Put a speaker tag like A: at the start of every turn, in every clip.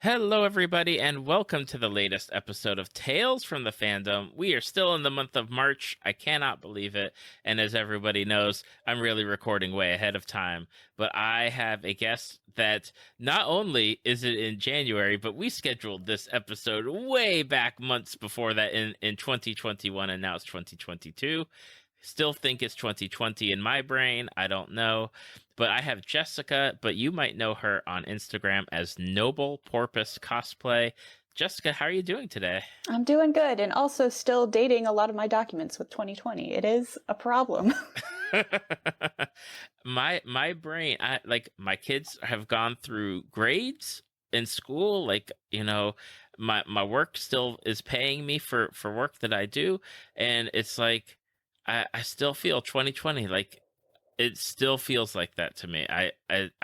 A: Hello, everybody, and welcome to the latest episode of Tales from the Fandom. We are still in the month of March. I cannot believe it. And as everybody knows, I'm really recording way ahead of time. But I have a guest that not only is it in January, but we scheduled this episode way back months before that in 2021, and now it's 2022. Still think it's 2020 in my brain. I don't know. But I have Jessica, but you might know her on Instagram as Noble Porpoise Cosplay. Jessica, how are you doing today?
B: I'm doing good, and also still dating a lot of my documents with 2020. It is a problem.
A: My brain, my kids have gone through grades in school. My work still is paying me for work that I do, and it's like I still feel 2020 like it still feels like that to me. I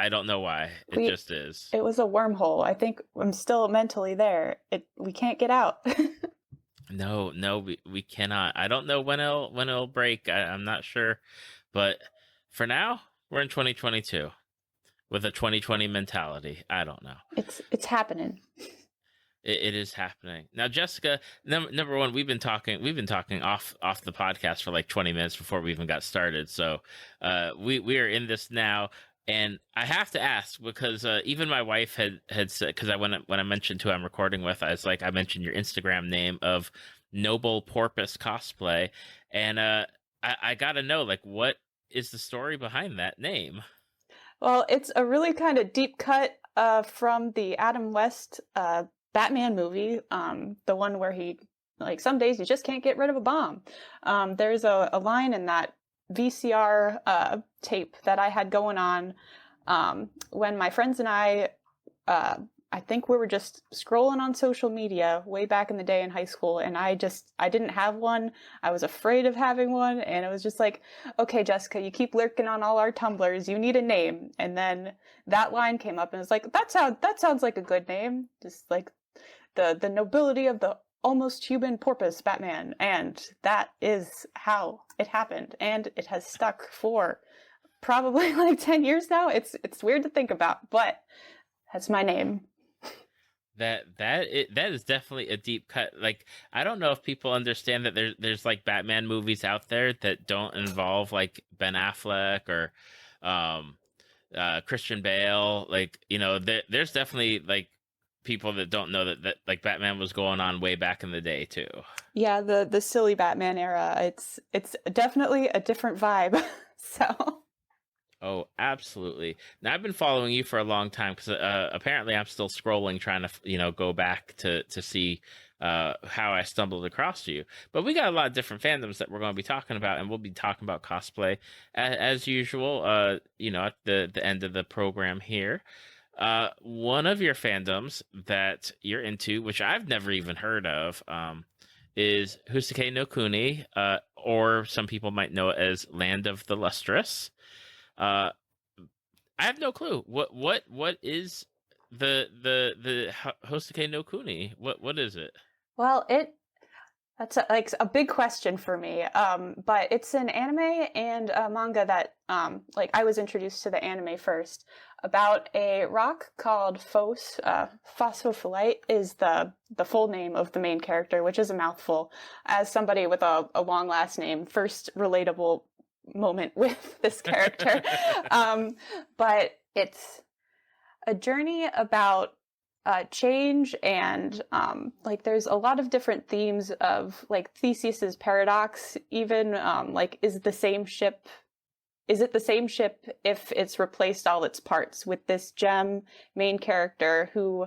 A: don't know why. It just is.
B: It was a wormhole. I think I'm still mentally there. We can't get out.
A: No, we cannot. I don't know when it'll break. I'm not sure, but for now, we're in 2022 with a 2020 mentality. I don't know.
B: It's happening.
A: It is happening now, Jessica. Number one, we've been talking off the podcast for like 20 minutes before we even got started. So, we are in this now, and I have to ask because even my wife had said, because when I mentioned who I'm recording with, I was like, I mentioned your Instagram name of Noble Porpoise Cosplay, and I gotta know, like, what is the story behind that name?
B: Well, it's a really kind of deep cut from the Adam West Batman movie, the one where he, like, some days you just can't get rid of a bomb. There's a line in that VCR tape that I had going on when my friends and I think we were just scrolling on social media way back in the day in high school, and I didn't have one. I was afraid of having one, and it was just like, okay, Jessica, you keep lurking on all our Tumblrs, you need a name. And then that line came up, and it's like, that sounds like a good name. Just like the nobility of the almost human porpoise Batman. And that is how it happened, and it has stuck for probably like 10 years now. It's weird to think about, but that's my name.
A: That is definitely a deep cut. Like, I don't know if people understand that there's like Batman movies out there that don't involve like Ben Affleck or Christian Bale. Like, there's definitely like people that don't know that like Batman was going on way back in the day too.
B: Yeah, the silly Batman era. It's definitely a different vibe. So
A: Oh, absolutely. Now, I've been following you for a long time because apparently I'm still scrolling, trying to, go back to see how I stumbled across you. But we got a lot of different fandoms that we're going to be talking about, and we'll be talking about cosplay as usual, at the end of the program here. One of your fandoms that you're into, which I've never even heard of, is Hōseki no Kuni, or some people might know it as Land of the Lustrous. I have no clue. What is the Hōseki no Kuni? What is it?
B: well, that's a big question for me. But it's an anime and a manga that I was introduced to the anime first, about a rock called Phosphophyllite is the full name of the main character, which is a mouthful. As somebody with a long last name, first relatable moment with this character. But it's a journey about change, and there's a lot of different themes of like Theseus's paradox, even is it the same ship if it's replaced all its parts, with this gem main character who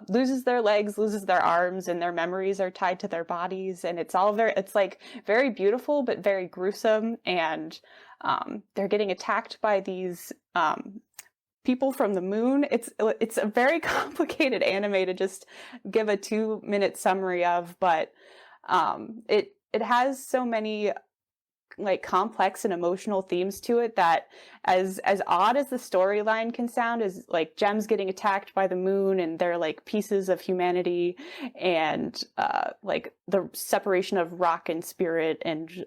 B: loses their legs, loses their arms, and their memories are tied to their bodies. And it's very beautiful, but very gruesome. And they're getting attacked by these people from the moon. It's a very complicated anime to just give a 2-minute summary of, but it has so many like complex and emotional themes to it that, as odd as the storyline can sound, is like gems getting attacked by the moon and they're like pieces of humanity, and like the separation of rock and spirit and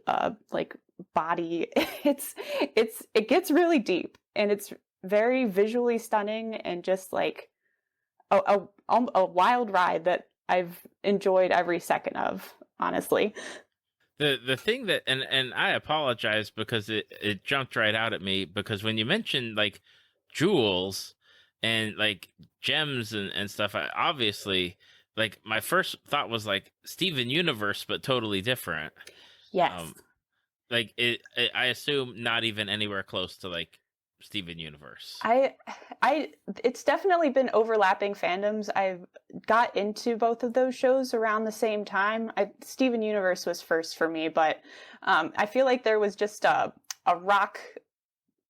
B: body. It gets really deep, and it's very visually stunning, and just like a wild ride that I've enjoyed every second of, honestly.
A: The thing that, and I apologize because it jumped right out at me, because when you mentioned like jewels and like gems and stuff, I obviously, like, my first thought was like Steven Universe, but totally different.
B: Yes.
A: Um, like I assume not even anywhere close to like Steven Universe.
B: I it's definitely been overlapping fandoms. I've got into both of those shows around the same time. Steven Universe was first for me, but I feel like there was just a rock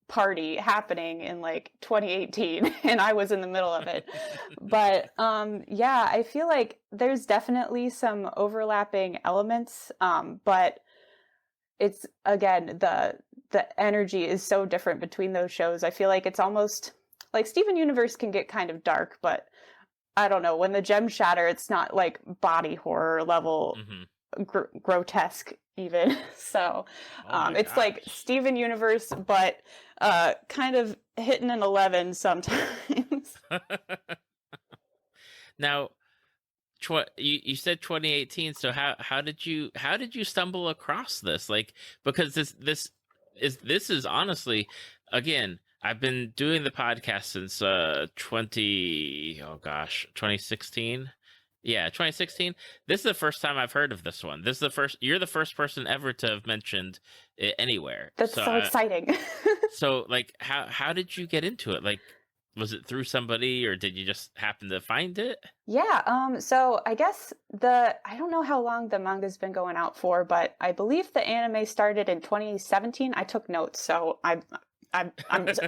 B: party happening in like 2018 and I was in the middle of it. But yeah, I feel like there's definitely some overlapping elements, but it's, again, the energy is so different between those shows. I feel like it's almost like Steven Universe can get kind of dark, but I don't know, when the gems shatter, it's not like body horror level grotesque even. So
A: Oh my
B: it's like
A: gosh.
B: Steven Universe, but kind of hitting an 11 sometimes.
A: Now, you said 2018, so how did you stumble across this? Like, because this is honestly, again, I've been doing the podcast since 2016. Yeah, 2016. This is the first time I've heard of this one. You're the first person ever to have mentioned it anywhere.
B: That's so exciting.
A: So like, how did you get into it? Like, was it through somebody, or did you just happen to find it?
B: Yeah, so I guess I don't know how long the manga's been going out for, but I believe the anime started in 2017. I took notes, so I'm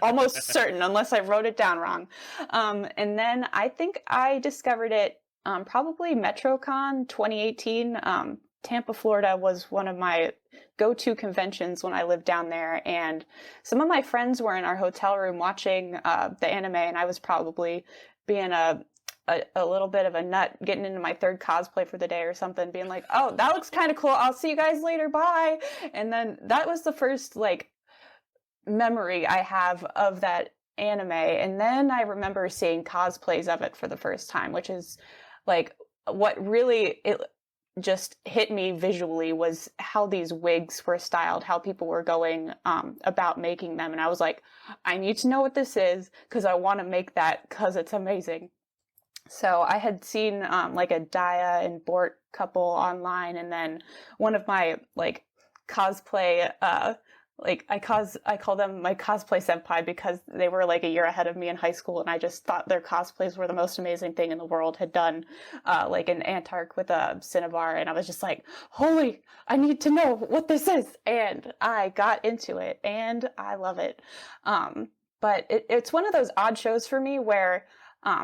B: almost certain, unless I wrote it down wrong. And then I think I discovered it probably MetroCon 2018. Tampa, Florida was one of my go-to conventions when I lived down there, and some of my friends were in our hotel room watching the anime, and I was probably being a little bit of a nut, getting into my third cosplay for the day or something, being like, oh, that looks kind of cool, I'll see you guys later, bye. And then that was the first like memory I have of that anime. And then I remember seeing cosplays of it for the first time, which is like what really it just hit me visually, was how these wigs were styled, how people were going about making them. And I was like, I need to know what this is, because I want to make that, because it's amazing. So I had seen like a Daya and Bort couple online, and then one of my like cosplay like I call them my cosplay senpai, because they were like a year ahead of me in high school, and I just thought their cosplays were the most amazing thing in the world. Had done like an Antark with a Cinnabar, and I was just like, holy, I need to know what this is. And I got into it, and I love it. But it's one of those odd shows for me where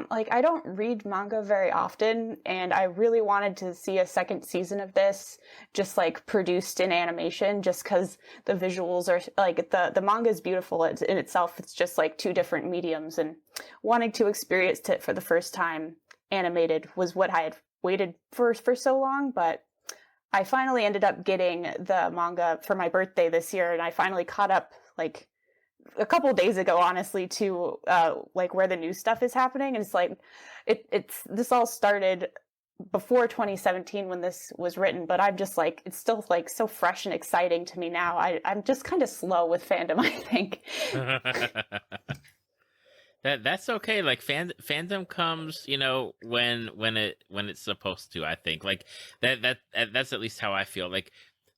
B: like I don't read manga very often, and I really wanted to see a second season of this, just like produced in animation, just because the visuals are like the manga is beautiful in itself. It's just like two different mediums, and wanting to experience it for the first time animated was what I had waited for so long. But I finally ended up getting the manga for my birthday this year, and I finally caught up like a couple days ago, honestly, to like where the new stuff is happening. And it's like it's this all started before 2017 when this was written, but I'm just like, it's still like so fresh and exciting to me now. I'm just kind of slow with fandom, I think.
A: That's okay. Like, fandom comes, when it's supposed to. I think like that's at least how I feel. Like,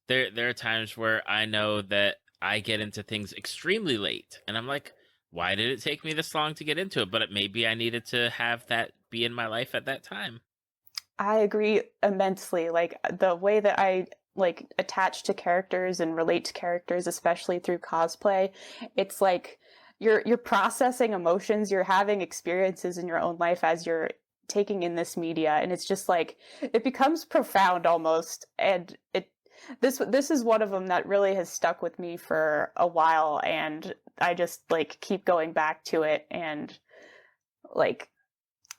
A: there are times where I know that I get into things extremely late, and I'm like, why did it take me this long to get into it? But maybe I needed to have that be in my life at that time.
B: I agree immensely. Like the way that I like attach to characters and relate to characters, especially through cosplay, it's like you're processing emotions, you're having experiences in your own life as you're taking in this media, and it's just like it becomes profound almost. And this is one of them that really has stuck with me for a while, and I just like keep going back to it and like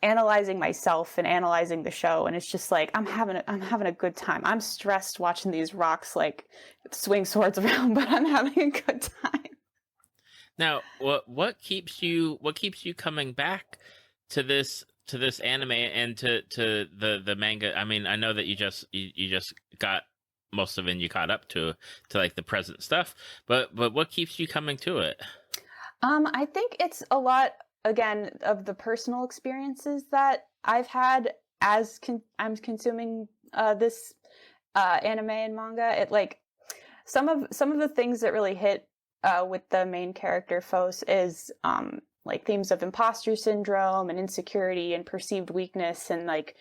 B: analyzing myself and analyzing the show, and it's just like I'm having a good time. I'm stressed watching these rocks like swing swords around, but I'm having a good time.
A: Now, what keeps you coming back to to this anime and to the manga? I mean, I know that you just got most of it and you caught up to like the present stuff, but what keeps you coming to it?
B: I think it's a lot, again, of the personal experiences that I've had as I'm consuming this anime and manga. It like some of the things that really hit with the main character Fos is like themes of imposter syndrome and insecurity and perceived weakness, and like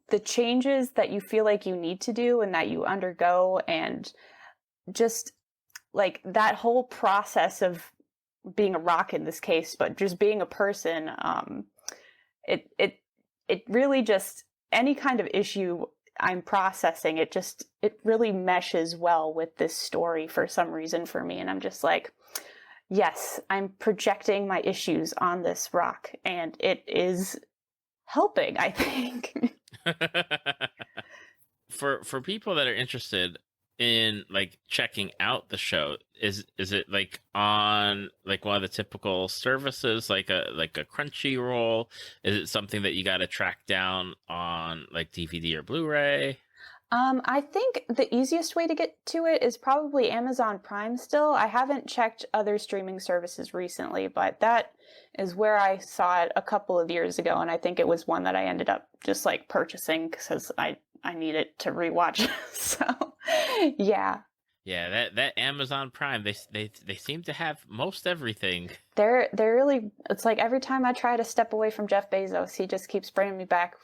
B: the changes that you feel like you need to do and that you undergo, and just like that whole process of being a rock in this case, but just being a person. It really just, any kind of issue I'm processing, it really meshes well with this story for some reason for me. And I'm just like, yes, I'm projecting my issues on this rock, and it is helping, I think.
A: For people that are interested in like checking out the show, is it like on like one of the typical services, like a Crunchyroll? Is it something that you got to track down on like DVD or Blu-ray?
B: I think the easiest way to get to it is probably Amazon Prime still. I haven't checked other streaming services recently, but that is where I saw it a couple of years ago, and I think it was one that I ended up just like purchasing because I need it to rewatch. So, yeah.
A: Yeah, that Amazon Prime, they seem to have most everything.
B: They're really, it's like every time I try to step away from Jeff Bezos, he just keeps bringing me back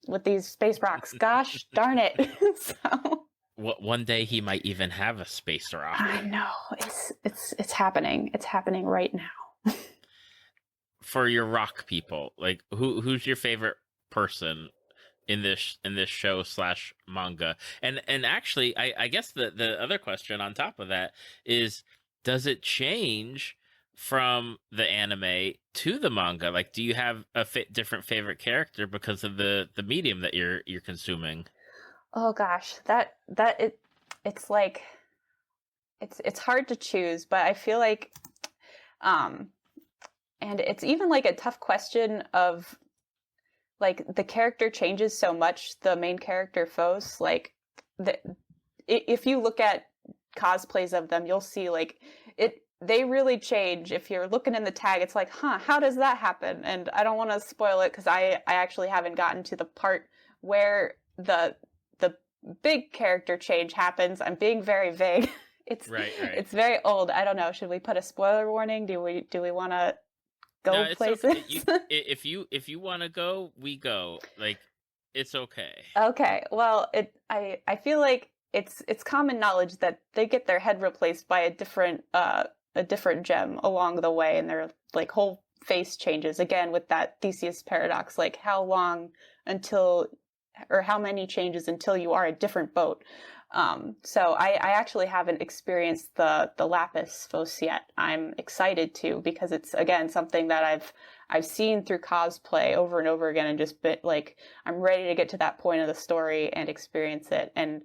B: with these space rocks. Gosh darn it. So
A: One day he might even have a space rock.
B: I know. It's happening. It's happening right now.
A: For your rock people, like who's your favorite person in this show / manga? And actually, I guess the other question on top of that is, does it change from the anime to the manga? Like, do you have a different favorite character because of the medium that you're consuming?
B: Oh gosh, it's like it's hard to choose, but I feel like and it's even like a tough question of like the character changes so much, the main character Fos, like if you look at cosplays of them, you'll see like they really change. If you're looking in the tag, it's like, how does that happen? And I don't want to spoil it because I actually haven't gotten to the part where the big character change happens. I'm being very vague. It's right. It's very old. I don't know. Should we put a spoiler warning? Do we want to go places?
A: Okay. If you want to go, we go. Like, it's okay.
B: Okay. Well, I feel like it's common knowledge that they get their head replaced by a different gem along the way, and their like whole face changes again with that Theseus paradox. Like, how long until, or how many changes until you are a different boat? So I actually haven't experienced the Lapis Fos yet. I'm excited to, because it's again something that I've seen through cosplay over and over again, and just like I'm ready to get to that point of the story and experience it. And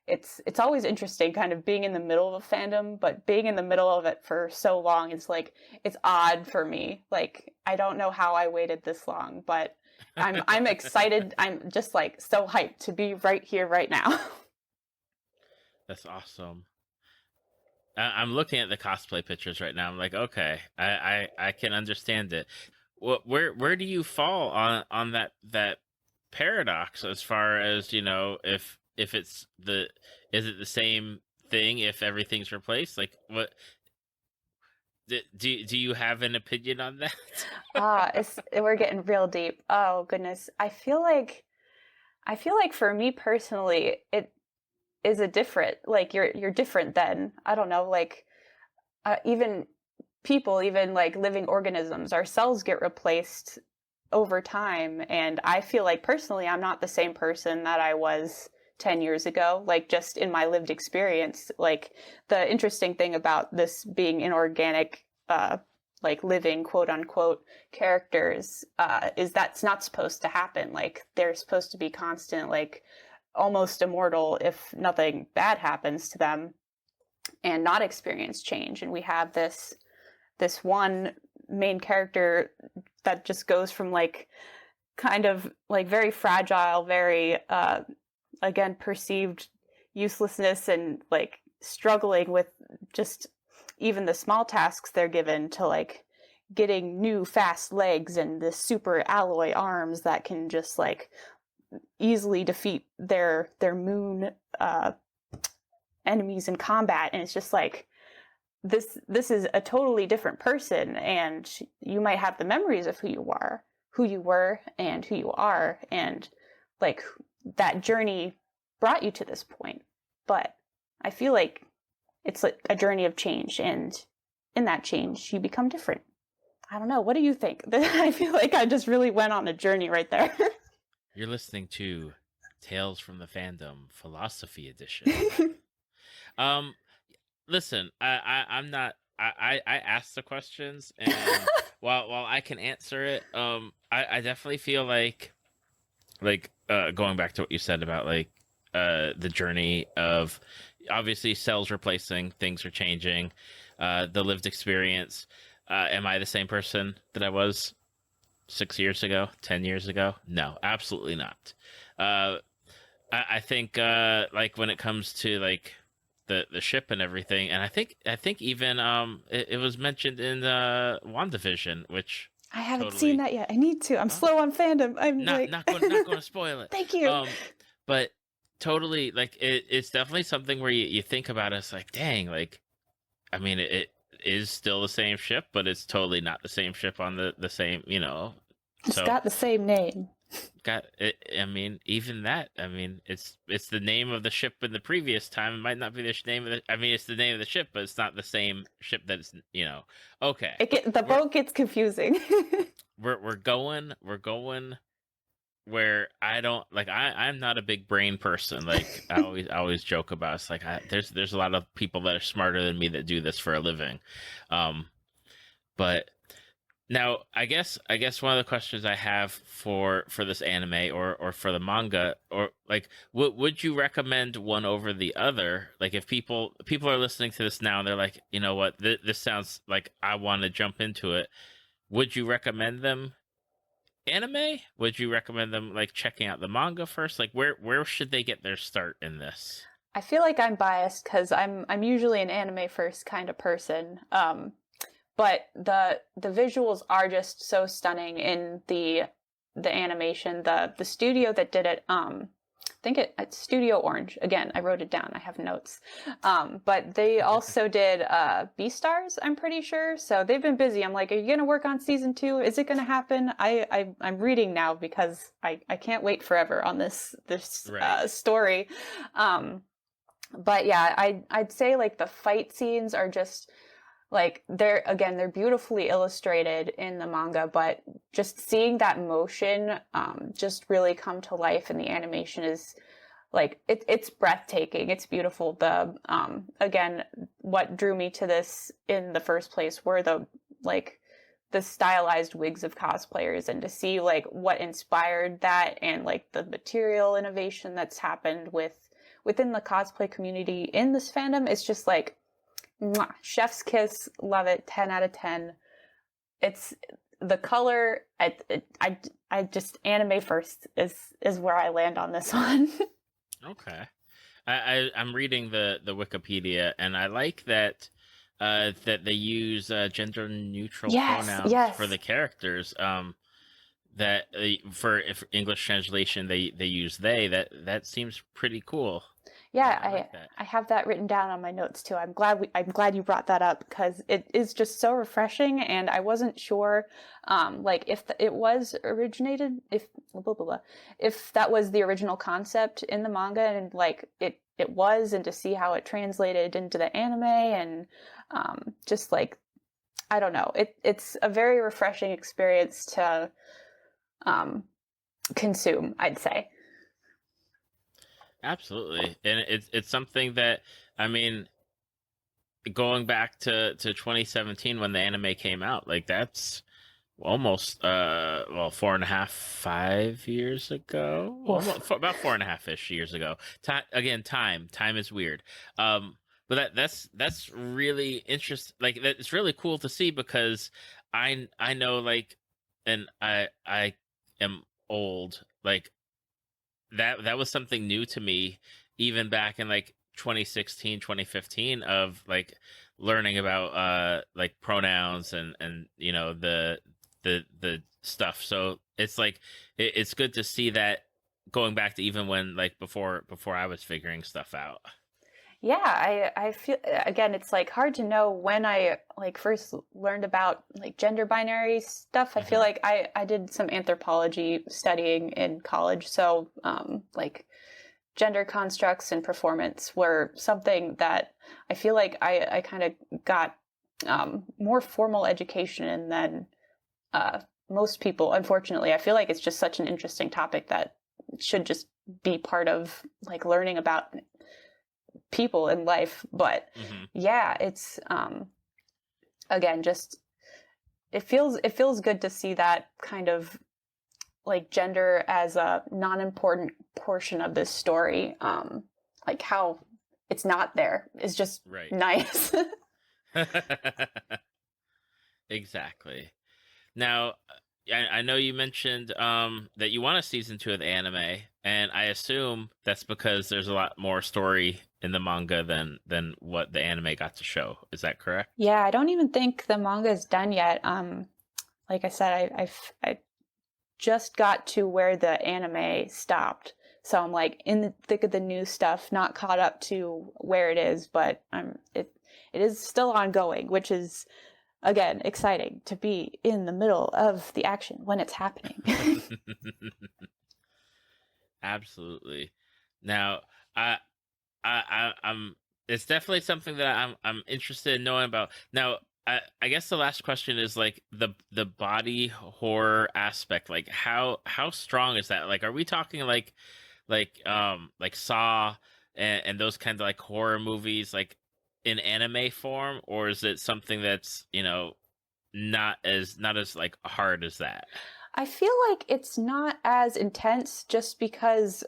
B: it's always interesting kind of being in the middle of a fandom, but being in the middle of it for so long is like, it's odd for me. Like, I don't know how I waited this long, but I'm excited. I'm just like so hyped to be right here right now.
A: That's awesome. I'm looking at the cosplay pictures right now. I'm like, okay, I can understand it. Where do you fall on that paradox as far as, you know, if it's is it the same thing if everything's replaced? Like, what do you have an opinion on that?
B: We're getting real deep. Oh goodness. I feel like for me personally, it is a different, like you're different then. I don't know, like even people, even like living organisms, our cells get replaced over time, and I feel like personally I'm not the same person that I was 10 years ago, like just in my lived experience. Like, the interesting thing about this being inorganic, like living quote unquote characters, is that's not supposed to happen. Like, they're supposed to be constant, like almost immortal if nothing bad happens to them, and not experience change. And we have this one main character that just goes from like kind of like very fragile, very again perceived uselessness and like struggling with just even the small tasks they're given to like getting new fast legs and the super alloy arms that can just like easily defeat their moon enemies in combat. And it's just like this is a totally different person, and you might have the memories of who you were and who you are, and like that journey brought you to this point. But I feel like it's like a journey of change, and in that change you become different. I don't know, what do you think? I feel like I just really went on a journey right there.
A: You're listening to Tales from the Fandom Philosophy Edition. Listen, I'm not. I asked the questions, and while I can answer it, I definitely feel like going back to what you said about like the journey of obviously cells replacing, things are changing, the lived experience. Am I the same person that I was 6 years ago, 10 years ago? No, absolutely not. I think like when it comes to like the ship and everything, and I think even it was mentioned in WandaVision, which
B: I haven't seen that yet. I need to. I'm slow on fandom. I'm
A: not going to spoil it.
B: Thank you.
A: But totally, like it's definitely something where you think about it, it's like, dang, like I mean it is still the same ship, but it's totally not the same ship on the same, you know.
B: It's got the same name.
A: Got it. I mean, even that. I mean, it's the name of the ship in the previous time. It might not be the name of the. I mean, it's the name of the ship, but it's not the same ship that it's. You know. Okay.
B: The boat gets confusing.
A: we're going where I don't like. I'm not a big brain person. Like I always joke about. It's like there's a lot of people that are smarter than me that do this for a living, but. Now, I guess one of the questions I have for this anime or for the manga, or like, would you recommend one over the other? Like, if people are listening to this now and they're like, you know what, this sounds like I want to jump into it. Would you recommend them anime? Would you recommend them like checking out the manga first? Like, where should they get their start in this?
B: I feel like I'm biased because I'm usually an anime first kind of person. But the visuals are just so stunning in the animation. The studio that did it, I think it's Studio Orange. Again, I wrote it down. I have notes. But they also did Beastars, I'm pretty sure. So they've been busy. I'm like, are you going to work on season 2? Is it going to happen? I'm reading now because I can't wait forever on this
A: right.
B: story. But yeah, I'd say like the fight scenes are just like they're beautifully illustrated in the manga, but just seeing that motion just really come to life in the animation is like it's breathtaking. It's beautiful. The again, what drew me to this in the first place were the stylized wigs of cosplayers, and to see like what inspired that and like the material innovation that's happened within the cosplay community in this fandom. It's just like mwah, chef's kiss. Love it. 10 out of 10. It's the color. I just anime first is where I land on this one.
A: Okay. I'm reading the Wikipedia, and I like that that they use gender neutral pronouns for the characters. That for English translation they use they. That seems pretty cool.
B: Yeah, I have that written down on my notes too. I'm glad you brought that up because it is just so refreshing, and I wasn't sure, like if it was originated, if blah, blah, blah, if that was the original concept in the manga, and like it was, and to see how it translated into the anime, and just like I don't know, it's a very refreshing experience to consume, I'd say.
A: Absolutely, and it's something that, I mean, going back to 2017 when the anime came out, like that's almost 4.5, 5 years ago, about 4.5-ish years ago. Time is weird. But that's really interesting. Like it's really cool to see, because I know like and I am old. Like that was something new to me even back in like 2016, 2015, of like learning about like pronouns and the stuff. So it's like it's good to see that going back to even when like before I was figuring stuff out.
B: Yeah, I feel again it's like hard to know when I like first learned about like gender binary stuff. I feel
A: Hmm.
B: like I did some anthropology studying in college, so like gender constructs and performance were something that I feel like I kind of got more formal education in than uh, most people. Unfortunately, I feel like it's just such an interesting topic that should just be part of like learning about people in life. But
A: Hmm.
B: yeah, it's again just it feels good to see that kind of like gender as a non-important portion of this story. Like how it's not there is just
A: Right.
B: nice.
A: Exactly. Now, I know you mentioned that you want a season 2 of the anime, and I assume that's because there's a lot more story in the manga than what the anime got to show. Is that correct?
B: Yeah, I don't even think the manga is done yet. Like I said, I just got to where the anime stopped. So I'm like in the thick of the new stuff, not caught up to where it is, but it is still ongoing, which is again exciting to be in the middle of the action when it's happening.
A: Absolutely. Now, I, I'm. It's definitely something that I'm interested in knowing about. Now, I guess the last question is like the body horror aspect. Like, how strong is that? Like, are we talking like Saw and those kinds of like horror movies, like in anime form, or is it something that's not as like hard as that?
B: I feel like it's not as intense just because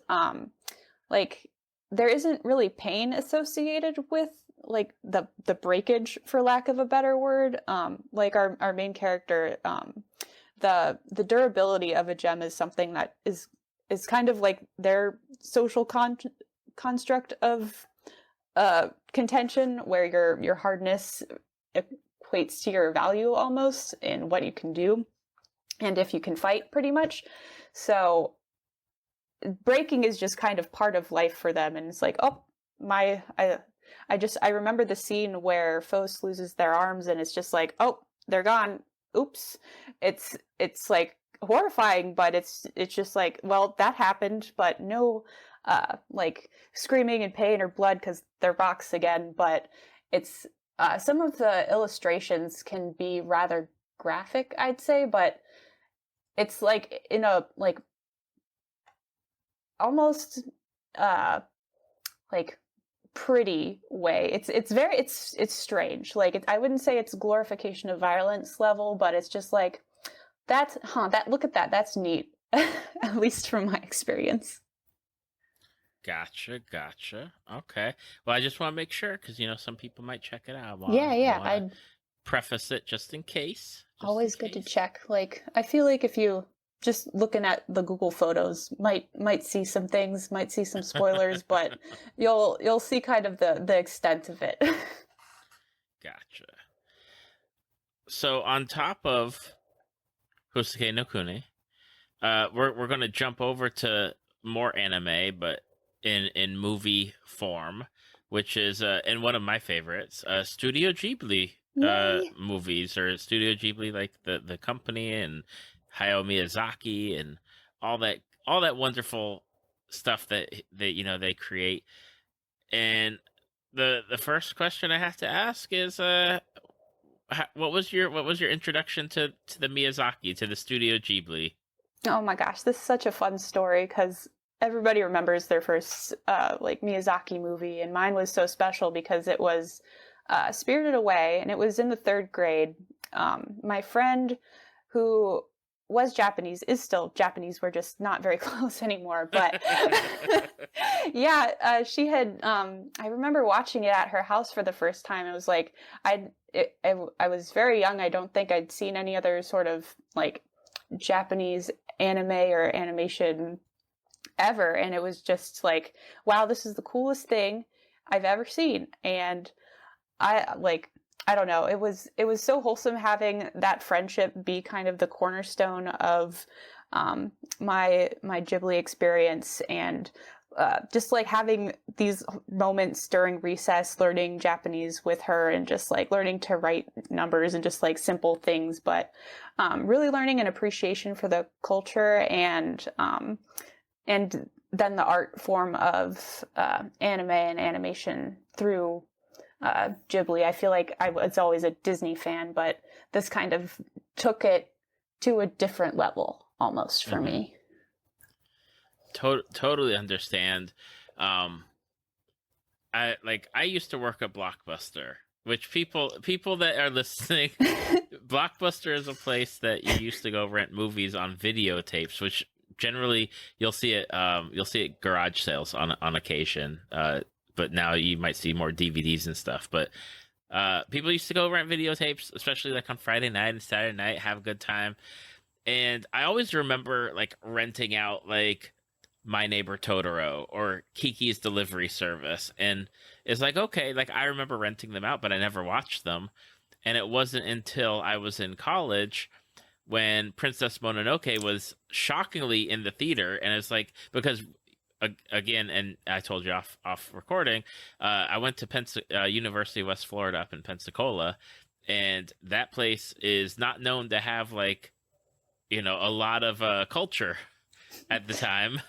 B: like there isn't really pain associated with like the breakage for lack of a better word. Like our main character the durability of a gem is something that is kind of like their social construct of contention where your hardness equates to your value almost in what you can do and if you can fight pretty much. So breaking is just kind of part of life for them, and it's like, oh, my I remember the scene where Phos loses their arms and it's just like, oh, they're gone, oops. It's like horrifying, but it's just like, well, that happened, but no like screaming in pain or blood because they're rocks again. But it's some of the illustrations can be rather graphic, I'd say, but it's like in a like almost uh like pretty way. It's very it's strange. Like I wouldn't say it's glorification of violence level, but it's just like that look at that. That's neat. At least from my experience.
A: Gotcha. Okay. Well, I just want to make sure because some people might check it out.
B: Yeah,
A: I
B: yeah.
A: want to
B: I'd
A: preface it just in case. Just in
B: always good to
A: case.
B: check. Like I feel like if you just looking at the Google photos might see some things, might see some spoilers, but you'll see kind of the extent of it.
A: Gotcha. So on top of Hōseki no Kuni, we're gonna jump over to more anime, but in movie form, which is in one of my favorites, Studio Ghibli
B: Yay.
A: movies, or Studio Ghibli, like the company, and Hayao Miyazaki and all that wonderful stuff that they create. And the first question I have to ask is what was your introduction to the Miyazaki, to the Studio Ghibli?
B: Oh my gosh, this is such a fun story because everybody remembers their first like Miyazaki movie, and mine was so special because it was Spirited Away, and it was in the third grade. My friend, who was Japanese, is still Japanese. We're just not very close anymore. But yeah, she had. I remember watching it at her house for the first time. It was like I was very young. I don't think I'd seen any other sort of like Japanese anime or animation ever, and it was just like, wow, this is the coolest thing I've ever seen. And I don't know, it was so wholesome having that friendship be kind of the cornerstone of my Ghibli experience. And just like having these moments during recess learning Japanese with her, and just like learning to write numbers and just like simple things, but really learning an appreciation for the culture, and then the art form of anime and animation through Ghibli. I feel like I was always a Disney fan, but this kind of took it to a different level almost for me.
A: Totally understand. I used to work at Blockbuster, which people that are listening, Blockbuster is a place that you used to go rent movies on videotapes, which generally you'll see it garage sales on occasion. But now you might see more DVDs and stuff. But people used to go rent videotapes, especially like on Friday night and Saturday night, have a good time. And I always remember like renting out like My Neighbor Totoro or Kiki's Delivery Service. And it's like, okay, like I remember renting them out, but I never watched them. And it wasn't until I was in college when Princess Mononoke was shockingly in the theater. And it's like, because again, and I told you off recording, I went to University of West Florida up in Pensacola, and that place is not known to have like, a lot of culture at the time.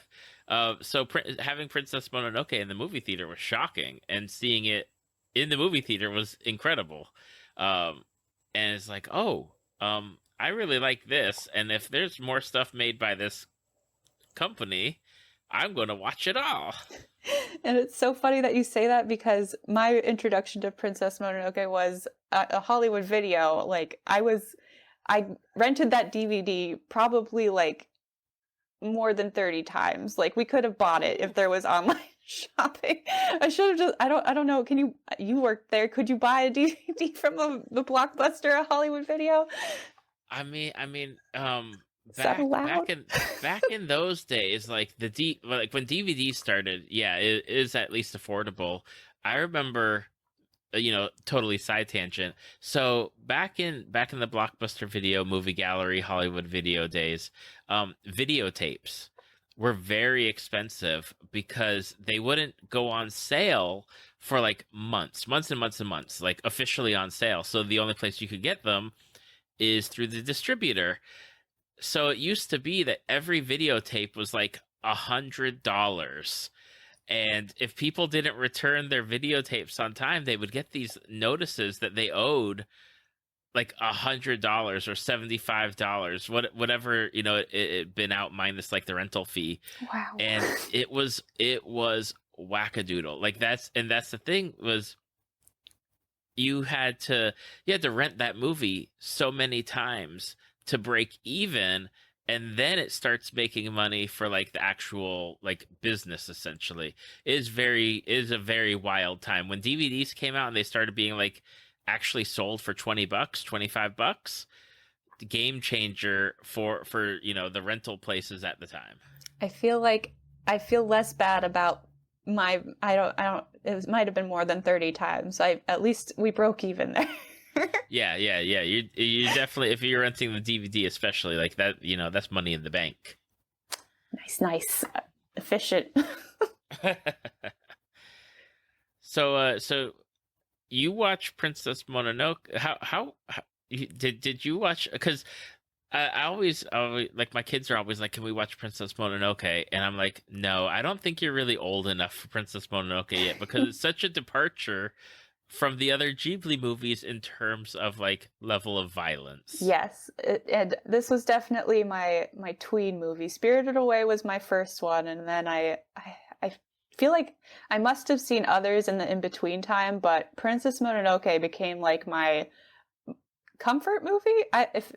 A: So having Princess Mononoke in the movie theater was shocking, and seeing it in the movie theater was incredible. And it's like, I really like this, and if there's more stuff made by this company, I'm going to watch it all.
B: And it's so funny that you say that, because my introduction to Princess Mononoke was a Hollywood Video. Like I rented that DVD probably like more than 30 times. Like we could have bought it if there was online shopping. I should have just, I don't know. You worked there. Could you buy a DVD from the Blockbuster, a Hollywood Video?
A: I mean, back in those days, like like when DVDs started, yeah, it is at least affordable. I remember, totally side tangent. So back in the Blockbuster Video, Movie Gallery, Hollywood Video days, videotapes were very expensive because they wouldn't go on sale for like months and months and months, like officially on sale. So the only place you could get them is through the distributor. So it used to be that every videotape was like $100. And if people didn't return their videotapes on time, they would get these notices that they owed like $100 or $75, whatever, it been out minus like the rental fee.
B: Wow.
A: And it was wackadoodle. Like that's the thing, was you had to rent that movie so many times to break even, and then it starts making money for like the actual like business. Essentially, it is a very wild time when DVDs came out and they started being like actually sold for $20, $25. Game changer for the rental places at the time.
B: I feel less bad about I don't it might have been more than 30 times. At least we broke even there.
A: Yeah. You definitely, if you're renting the DVD, especially like that, that's money in the bank.
B: Nice, efficient.
A: So you watch Princess Mononoke? How did you watch? Because I always like, my kids are always like, "Can we watch Princess Mononoke?" And I'm like, "No, I don't think you're really old enough for Princess Mononoke yet, because it's such a departure from the other Ghibli movies in terms of like level of violence."
B: Yes, and this was definitely my tween movie. Spirited Away was my first one, and then I feel like I must have seen others in the in-between time, but Princess Mononoke became like my comfort movie. If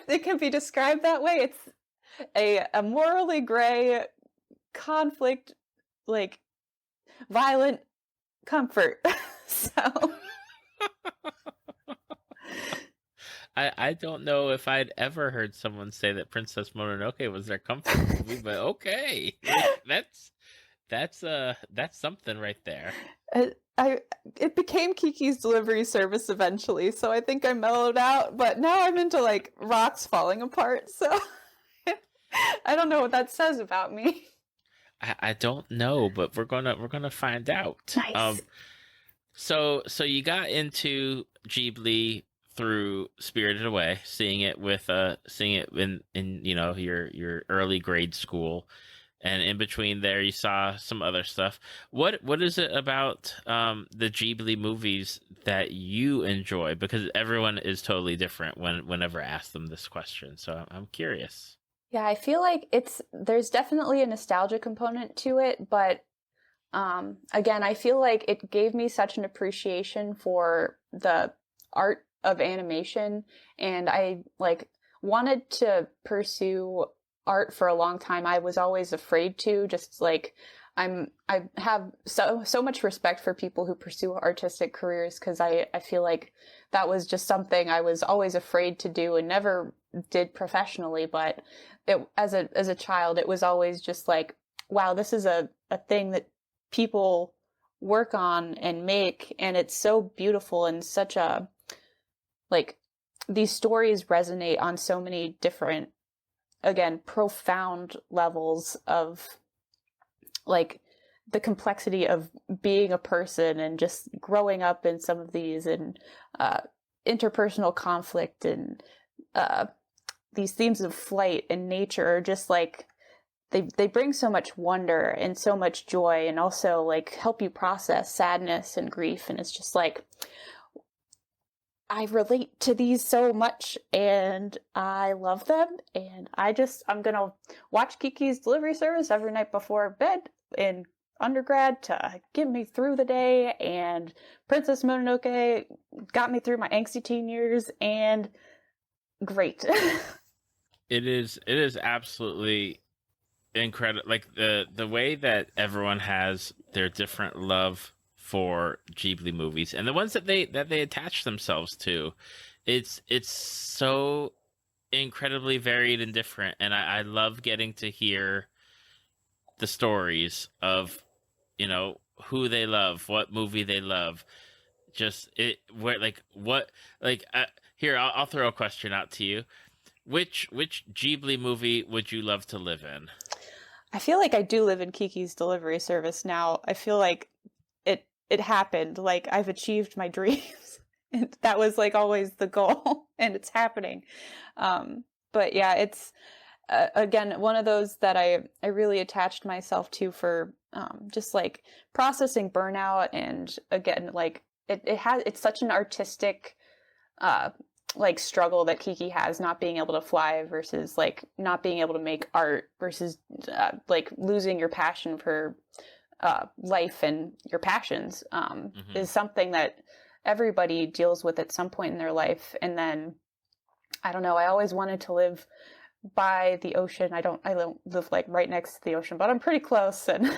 B: it can be described that way, it's a morally gray conflict, like violent comfort. So
A: I don't know if I'd ever heard someone say that Princess Mononoke was their comfort movie, but okay. Like that's something right there.
B: I it became Kiki's Delivery Service eventually, so I think I mellowed out, but now I'm into like rocks falling apart, so I don't know what that says about me.
A: I don't know, but we're gonna find out.
B: Nice.
A: So you got into Ghibli through Spirited Away, seeing it in your early grade school, and in between there you saw some other stuff. What is it about the Ghibli movies that you enjoy? Because everyone is totally different whenever I ask them this question. So I'm curious.
B: Yeah, I feel like there's definitely a nostalgia component to it, but again, I feel like it gave me such an appreciation for the art of animation, and I like wanted to pursue art for a long time. I was always afraid to, just like I have so much respect for people who pursue artistic careers because I feel like that was just something I was always afraid to do and never did professionally, but as a child it was always just like, wow, this is a thing that people work on and make, and it's so beautiful and such a like these stories resonate on so many different, again, profound levels of like the complexity of being a person and just growing up in some of these, and interpersonal conflict, and these themes of flight and nature are just like they bring so much wonder and so much joy, and also like help you process sadness and grief, and it's just like I relate to these so much and I love them, and I'm gonna watch Kiki's Delivery Service every night before bed in undergrad to get me through the day, and Princess Mononoke got me through my angsty teen years, and great.
A: It is absolutely incredible, like the way that everyone has their different love for Ghibli movies and the ones that they attach themselves to. It's so incredibly varied and different, and I love getting to hear the stories of who they love, what movie they love. Just it where like what like here I'll throw a question out to you. Which Ghibli movie would you love to live in?
B: I feel like I do live in Kiki's Delivery Service now. I feel like it happened. Like I've achieved my dreams. And that was like always the goal, and it's happening. But yeah, it's again one of those that I really attached myself to for just like processing burnout, and again like it's such an artistic uh like struggle that Kiki has, not being able to fly versus like not being able to make art versus like losing your passion for life and your passions
A: Hmm.
B: is something that everybody deals with at some point in their life. And then I don't know, I always wanted to live by the ocean. I don't live like right next to the ocean, but I'm pretty close, and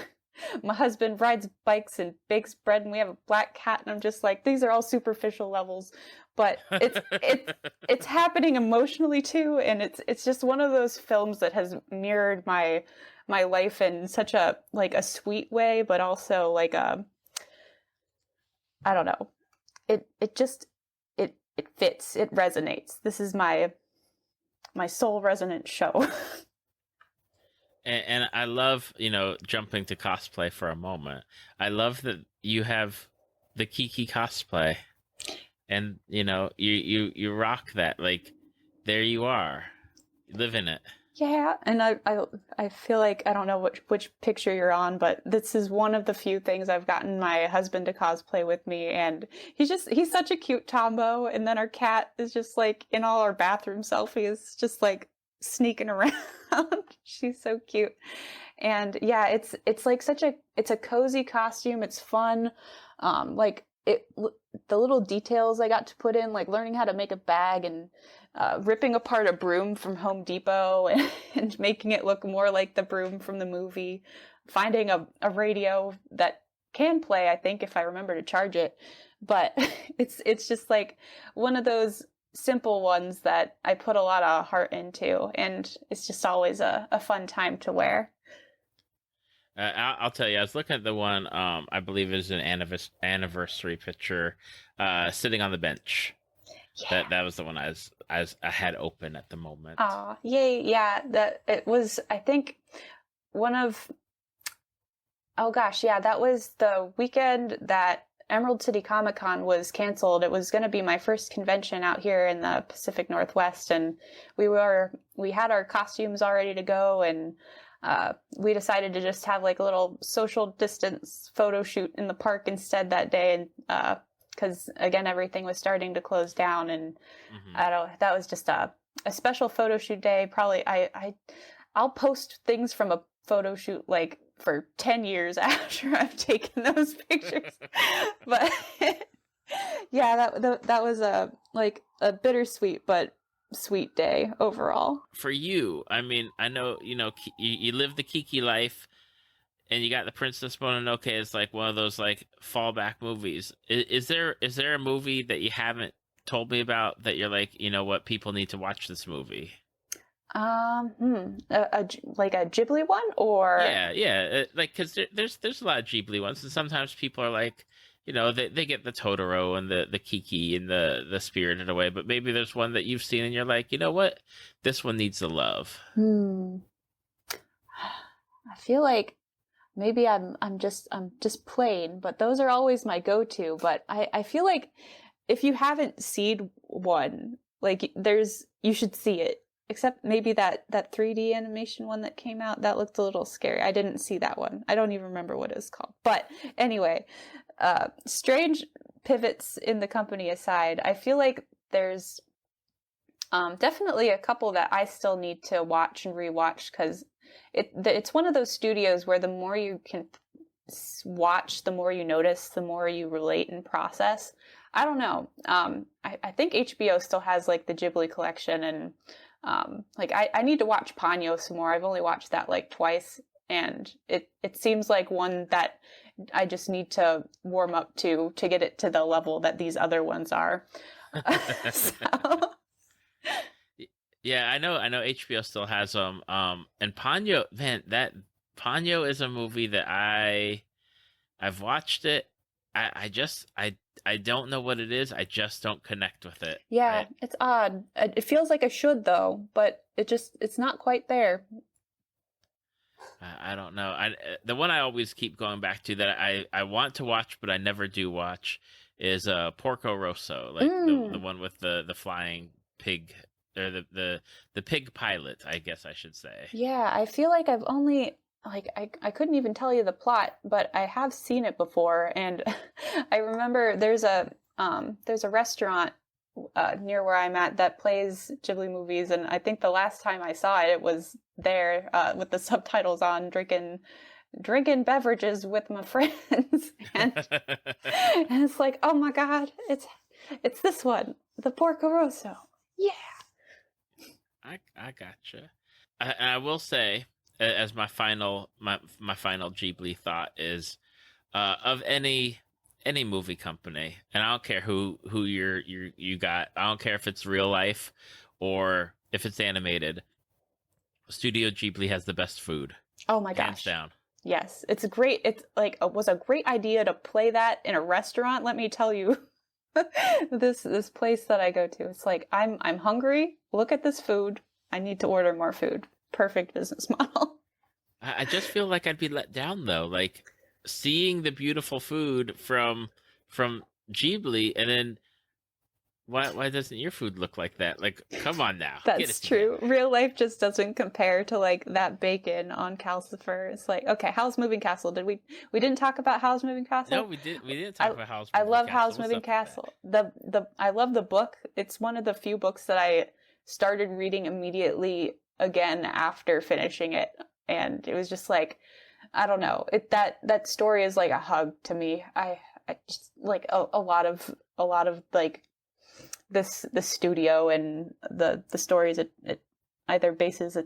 B: my husband rides bikes and bakes bread, and we have a black cat, and I'm just like, these are all superficial levels, but it's happening emotionally too, and it's just one of those films that has mirrored my life in such a like a sweet way, but also like a, I don't know, it just it fits, it resonates. This is my soul resonant show.
A: And I love, jumping to cosplay for a moment. I love that you have the Kiki cosplay, and you rock that. Like, there you are, living it.
B: Yeah, and I feel like I don't know which picture you're on, but this is one of the few things I've gotten my husband to cosplay with me, and he's such a cute Tombo, and then our cat is just like in all our bathroom selfies, just like sneaking around. She's so cute. And yeah, it's like it's a cozy costume. It's fun. Like the little details I got to put in, like learning how to make a bag, and ripping apart a broom from Home Depot, and making it look more like the broom from the movie. Finding a radio that can play, I think, if I remember to charge it. But it's just like one of those simple ones that I put a lot of heart into, and it's just always a fun time to wear.
A: I'll tell you, I was looking at the one, I believe is an anniversary picture, sitting on the bench.
B: Yeah.
A: That was the one I had open at the moment.
B: Aw, yay, yeah. That it was, I think, one of, oh gosh, yeah, that was the weekend that Emerald City Comic Con was canceled. It was going to be my first convention out here in the Pacific Northwest, and we had our costumes all ready to go, and we decided to just have like a little social distance photo shoot in the park instead that day, and because again everything was starting to close down, and I don't. That was just a special photo shoot day. Probably I'll post things from a photo shoot like for 10 years after I've taken those pictures. But yeah, that was a bittersweet but sweet day overall.
A: For you, I mean, I know, you live the Kiki life, and you got the Princess Mononoke as like one of those like fallback movies. Is there a movie that you haven't told me about that you're like, you know what, people need to watch this movie?
B: Like a Ghibli one, or
A: yeah, like because there's a lot of Ghibli ones, and sometimes people are like, they get the Totoro and the Kiki and the Spirited Away, but maybe there's one that you've seen and you're like, you know what, this one needs the love.
B: I feel like maybe I'm just plain, but those are always my go-to. But I feel like if you haven't seen one, like you should see it. Except maybe that 3D animation one that came out, that looked a little scary. I didn't see that one. I don't even remember what it was called. But anyway, strange pivots in the company aside, I feel like there's definitely a couple that I still need to watch and rewatch, because it's one of those studios where the more you can watch, the more you notice, the more you relate and process. I don't know. I think HBO still has like the Ghibli collection, and I need to watch Ponyo some more. I've only watched that like twice, and it seems like one that I just need to warm up to get it to the level that these other ones are. So.
A: Yeah, I know HBO still has them. And Ponyo, man, that Ponyo is a movie that I've watched it. I don't know what it is. I just don't connect with it.
B: Yeah, it's odd. It feels like I should though, but it's not quite there.
A: I don't know. The one I always keep going back to that I want to watch but I never do watch is Porco Rosso, like the one with the flying pig, or the pig pilot, I guess I should say.
B: Yeah, I feel like I've only I couldn't even tell you the plot, but I have seen it before, and I remember there's a restaurant near where I'm at that plays Ghibli movies, and I think the last time I saw it, it was there with the subtitles on, drinking beverages with my friends, and it's like, oh my god, it's this one, the Porco Rosso. Yeah,
A: I gotcha. I will say, as my final Ghibli thought is, of any movie company, and I don't care who you got, I don't care if it's real life or if it's animated, Studio Ghibli has the best food.
B: Oh my gosh,
A: hands down.
B: Yes, it's great. It's like was a great idea to play that in a restaurant. Let me tell you, this place that I go to, it's like I'm hungry. Look at this food. I need to order more food. Perfect business model.
A: I just feel like I'd be let down though, like seeing the beautiful food from Ghibli, and then why doesn't your food look like that? Like, come on now.
B: That's true. Real life just doesn't compare to like that bacon on Calcifer. It's like, okay, Howl's Moving Castle. Did we didn't talk about Howl's Moving Castle?
A: No, we didn't talk about Howl's Moving Castle.
B: I love Howl's Moving Castle. I love the book. It's one of the few books that I started reading immediately again after finishing it, and it was just like, I don't know, that story is like a hug to me. I just like a lot of like the studio and the stories it either bases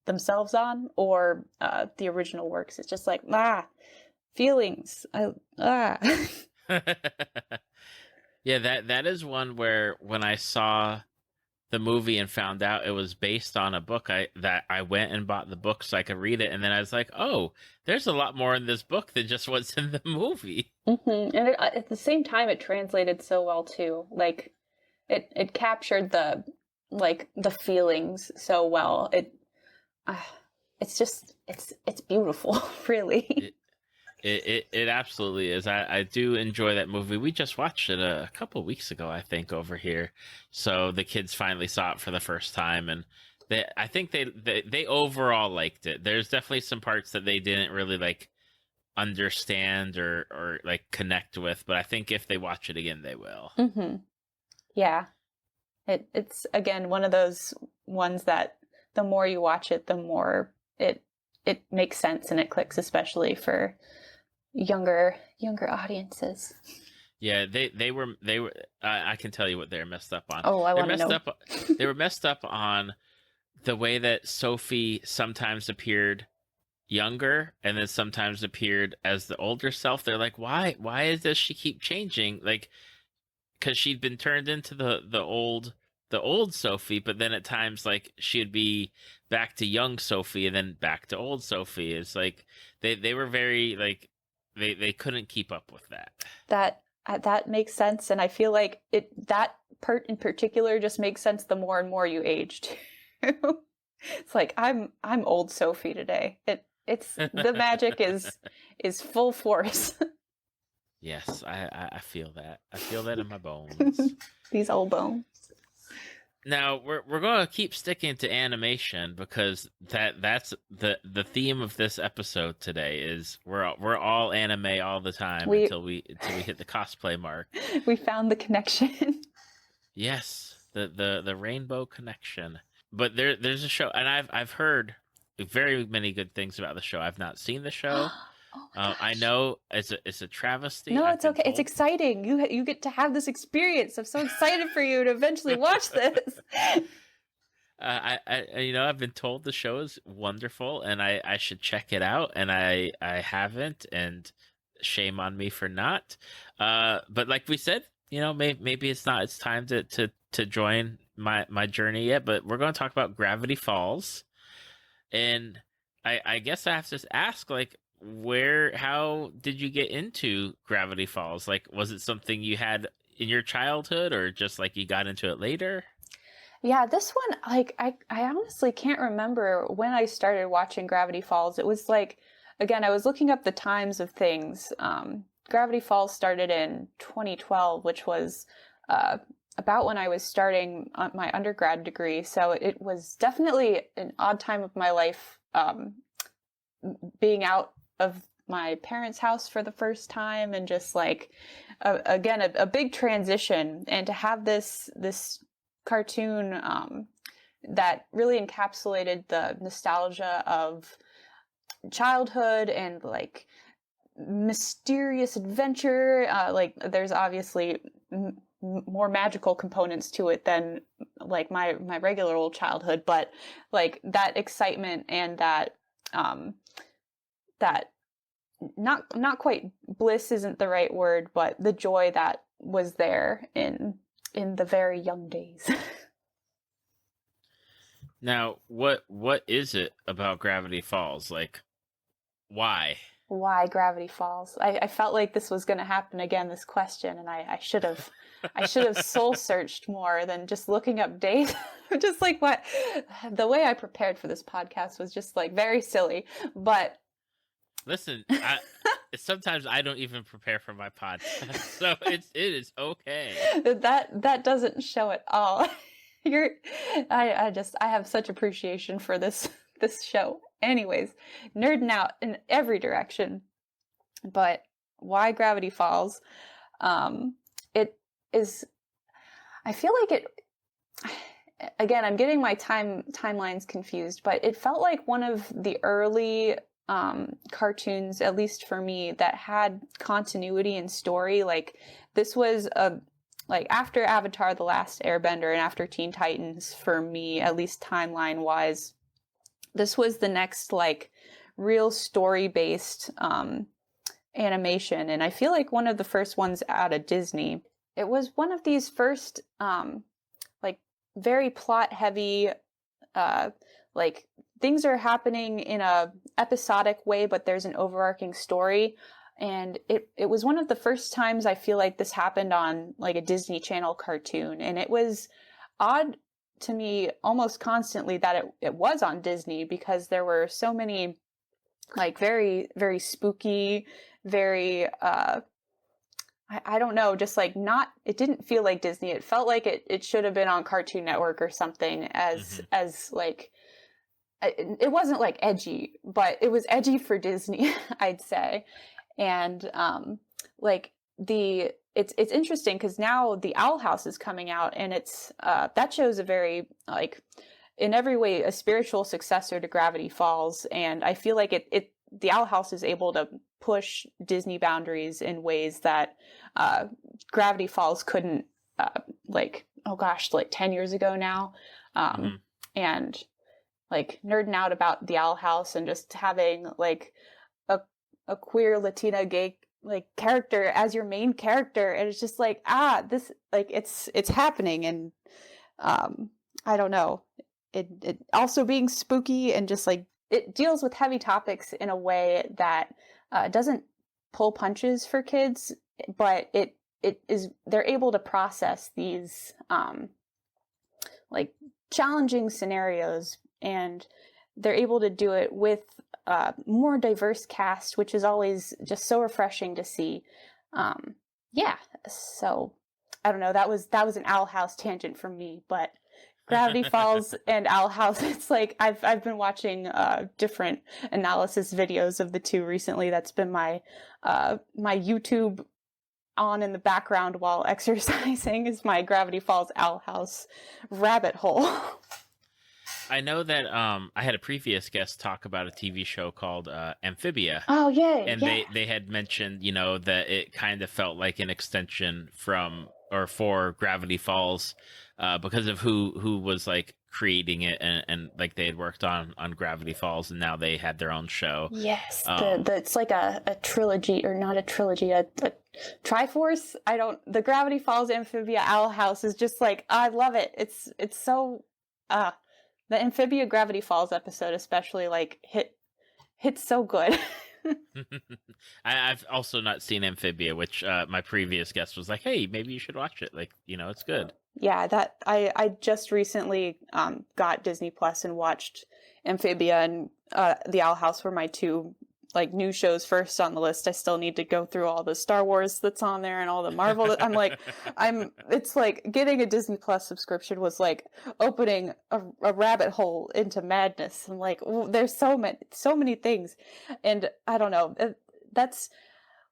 B: themselves on, or the original works. It's just like feelings.
A: Yeah, that is one where when I saw the movie and found out it was based on a book, I went and bought the book so I could read it, and then I was like, oh, there's a lot more in this book than just what's in the movie.
B: And at the same time, it translated so well too. Like it captured the feelings so well. Uh, it's just it's beautiful, really.
A: It absolutely is. I do enjoy that movie. We just watched it a couple weeks ago, I think, over here. So the kids finally saw it for the first time, and I think they overall liked it. There's definitely some parts that they didn't really like understand or like connect with, but I think if they watch it again, they will.
B: Yeah, it's again one of those ones that the more you watch it, the more it makes sense and it clicks, especially for younger audiences.
A: Yeah, they were I can tell you what they're messed up on.
B: Oh, I want to know.
A: They were messed up on the way that Sophie sometimes appeared younger and then sometimes appeared as the older self. They're like, why does she keep changing? Like, because she'd been turned into the old Sophie, but then at times like she'd be back to young Sophie and then back to old Sophie. It's like they were very like they couldn't keep up with that.
B: That makes sense, and I feel like that part in particular just makes sense the more and more you age too. It's like I'm old Sophie today. It's the magic is full force.
A: Yes, I feel that. I feel that in my bones.
B: These old bones.
A: Now we're going to keep sticking to animation because that's the theme of this episode today is we're all anime all the time until we hit the cosplay mark.
B: We found the connection.
A: Yes, the rainbow connection. But there's a show, and I've heard very many good things about the show. I've not seen the show. I know it's a travesty.
B: No, it's okay. It's exciting. You get to have this experience. I'm so excited for you to eventually watch this.
A: I I've been told the show is wonderful and I should check it out, and I haven't, and shame on me for not. But like we said, maybe it's not. It's time to join my journey yet. But we're going to talk about Gravity Falls, and I guess I have to ask, like, how did you get into Gravity Falls? Like, was it something you had in your childhood, or just like you got into it later?
B: Yeah, this one, like, I honestly can't remember when I started watching Gravity Falls. It was like, again, I was looking up the times of things. Gravity Falls started in 2012, which was about when I was starting my undergrad degree. So it was definitely an odd time of my life, being out of my parents' house for the first time, and just like again a big transition, and to have this cartoon that really encapsulated the nostalgia of childhood and like mysterious adventure. Like there's obviously more magical components to it than like my regular old childhood, but like that excitement and that not quite bliss isn't the right word, but the joy that was there in the very young days.
A: Now, what is it about Gravity Falls? Like, why?
B: Why Gravity Falls? I felt like this was going to happen again, this question, and I should have soul searched more than just looking up dates. Just like what the way I prepared for this podcast was just like very silly. But
A: listen, sometimes I don't even prepare for my podcast, so it is okay.
B: That doesn't show at all. I have such appreciation for this show. Anyways, nerding out in every direction. But why Gravity Falls? It is. I feel like it. Again, I'm getting my timelines confused, but it felt like one of the early cartoons, at least for me, that had continuity and story. Like this was like after Avatar: The Last Airbender and after Teen Titans, for me, at least timeline wise, this was the next like real story based animation, and I feel like one of the first ones out of Disney. it was one of these first like very plot heavy like things are happening in a episodic way, but there's an overarching story. And it was one of the first times I feel like this happened on like a Disney Channel cartoon. And it was odd to me almost constantly that it was on Disney, because there were so many like very, very spooky, very, I don't know, just like not, it didn't feel like Disney. It felt like it should have been on Cartoon Network or something as like, it wasn't like edgy, but it was edgy for Disney, I'd say. And like it's interesting because now the Owl House is coming out, and it's that show's a very like in every way a spiritual successor to Gravity Falls, and I feel like the Owl House is able to push Disney boundaries in ways that Gravity Falls couldn't. Like, oh gosh, like 10 years ago now, and like nerding out about the Owl House and just having like a queer Latina gay like character as your main character, and it's just like this like it's happening. And I don't know, it also being spooky, and just like it deals with heavy topics in a way that doesn't pull punches for kids, but they're able to process these like challenging scenarios, and they're able to do it with more diverse cast, which is always just so refreshing to see. Yeah, so I don't know. That was an Owl House tangent from me, but Gravity Falls and Owl House. It's like I've been watching different analysis videos of the two recently. That's been my YouTube on in the background while exercising, is my Gravity Falls Owl House rabbit hole.
A: I know that I had a previous guest talk about a TV show called Amphibia.
B: Oh, yeah.
A: And
B: yeah.
A: they had mentioned, that it kind of felt like an extension from or for Gravity Falls because of who was like creating it, and like they had worked on Gravity Falls, and now they had their own show.
B: Yes, it's like a trilogy, or not a trilogy, a Triforce. The Gravity Falls, Amphibia, Owl House is just like, I love it. It's so the Amphibia Gravity Falls episode especially like hits so good.
A: I've also not seen Amphibia, which my previous guest was like, hey, maybe you should watch it. Like, it's good.
B: Yeah, that I just recently got Disney Plus and watched Amphibia and The Owl House were my two like new shows first on the list. I still need to go through all the Star Wars that's on there and all the Marvel. It's like getting a Disney Plus subscription was like opening a rabbit hole into madness. I'm like, there's so many things. And I don't know, that's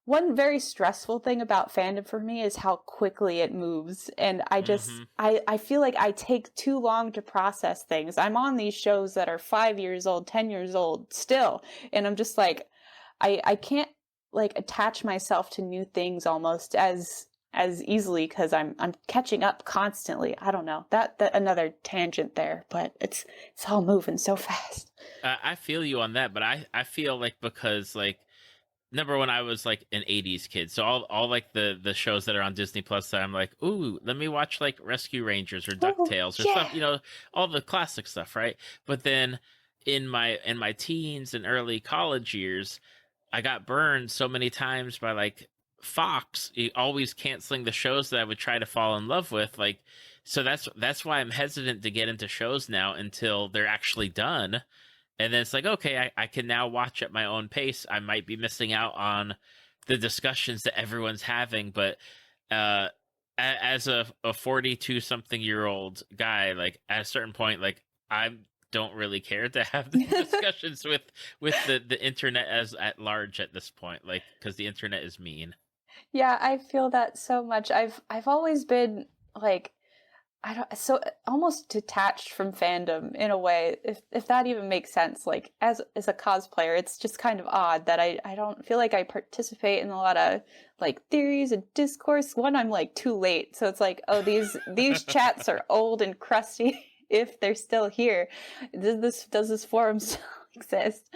B: one very stressful thing about fandom for me, is how quickly it moves. And I just, I feel like I take too long to process things. I'm on these shows that are 5 years old, 10 years old still. And I'm just like, I can't like attach myself to new things almost as easily, because I'm catching up constantly. I don't know, that another tangent there, but it's all moving so fast.
A: I feel you on that, but I feel like, because like, number one, I was like an 80s kid, so all like the shows that are on Disney Plus that I'm like, ooh, let me watch like Rescue Rangers or DuckTales or stuff, all the classic stuff, right? But then in my teens and early college years, I got burned so many times by like Fox always canceling the shows that I would try to fall in love with. Like, so that's why I'm hesitant to get into shows now until they're actually done. And then it's like, okay, I can now watch at my own pace. I might be missing out on the discussions that everyone's having, but as a 42-something-year-old guy, like at a certain point, like I don't really care to have the discussions with the internet as at large at this point, like, because the internet is mean.
B: Yeah, I feel that so much. I've always been like, so almost detached from fandom in a way, if that even makes sense. Like as a cosplayer, it's just kind of odd that I don't feel like I participate in a lot of like theories and discourse. One, I'm like too late, so it's like, oh, these chats are old and crusty if they're still here. Does this forum still exist?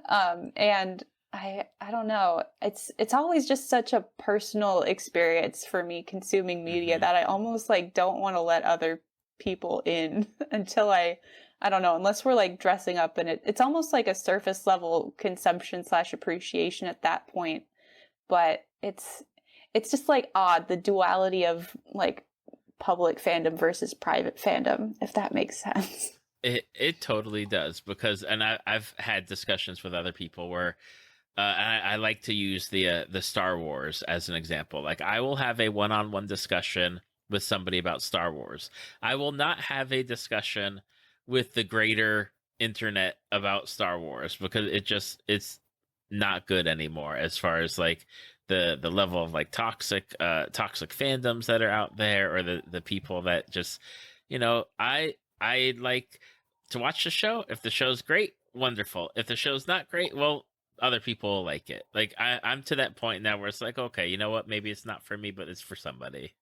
B: And I don't know. It's always just such a personal experience for me consuming media
A: Hmm.
B: that I almost like don't want to let other people in until I don't know, unless we're like dressing up in it. It's almost like a surface level consumption slash appreciation at that point. But it's just like odd, the duality of like public fandom versus private fandom, if that makes sense.
A: It totally does, because, and I've had discussions with other people where I like to use the Star Wars as an example. Like, I will have a one-on-one discussion with somebody about Star Wars. I will not have a discussion with the greater internet about Star Wars, because it's not good anymore, as far as like the level of like toxic fandoms that are out there, or the people that just, I like to watch the show. If the show's great, wonderful. If the show's not great, well, other people will like it. Like, I'm to that point now where it's like, okay, you know what? Maybe it's not for me, but it's for somebody.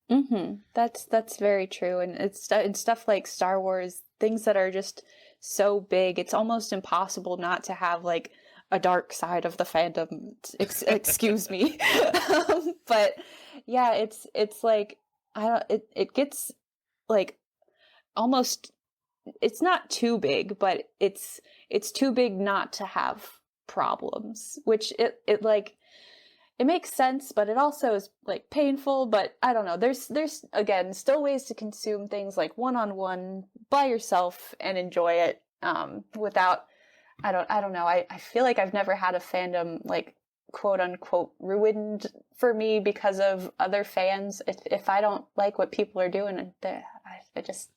B: That's very true, and it's stuff like Star Wars, things that are just so big. It's almost impossible not to have like a dark side of the fandom. Excuse me, but yeah, it's like I don't. It gets like almost. It's not too big, but it's too big not to have problems, which it like it makes sense, but it also is like painful. But I don't know. There's again still ways to consume things like one on one by yourself and enjoy it without. I don't know. I feel like I've never had a fandom like quote unquote ruined for me because of other fans. If I don't like what people are doing, I just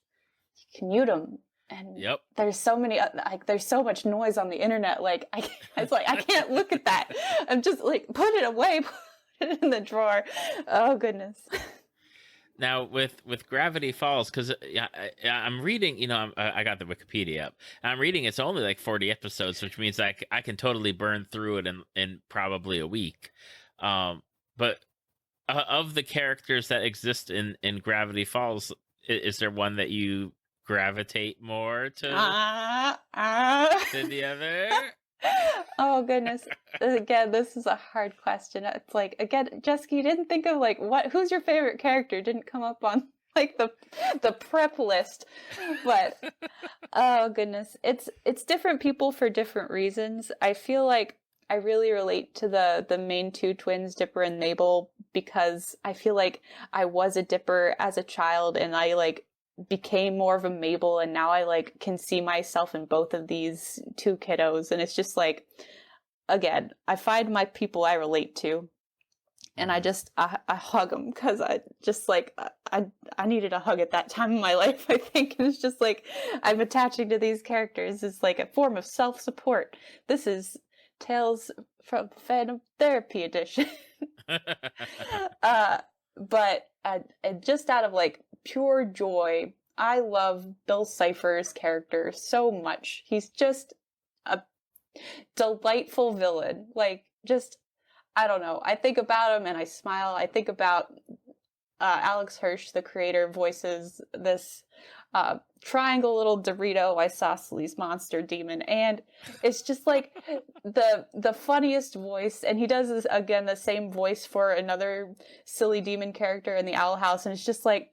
B: can mute them. And
A: Yep.
B: there's so many like there's so much noise on the internet. Like it's like I can't look at that. I'm just like put it away, put it in the drawer. Oh goodness.
A: Now with Gravity Falls, because I'm reading, I got the Wikipedia up, and I'm reading it's only like 40 episodes, which means I can totally burn through it in probably a week. But of the characters that exist in Gravity Falls, is there one that you gravitate more to than the other?
B: Oh goodness. Again, this is a hard question. It's like again, Jessica, you didn't think of like who's your favorite character? Didn't come up on like the prep list. But oh goodness. It's different people for different reasons. I feel like I really relate to the main two twins, Dipper and Mabel, because I feel like I was a Dipper as a child and I like became more of a Mabel, and now I like can see myself in both of these two kiddos, and it's just like again, I find my people I relate to, and I hug them because I just like I needed a hug at that time in my life. I think it's just like I'm attaching to these characters is like a form of self support. This is Tales from Fandom Therapy Edition. But just out of like pure joy, I love Bill Cipher's character so much. He's just a delightful villain. Like, just, I don't know. I think about him and I smile. I think about Alex Hirsch, the creator, voices this triangle little Dorito isosceles monster demon, and it's just like the funniest voice. And he does this again, the same voice for another silly demon character in the Owl House, and it's just like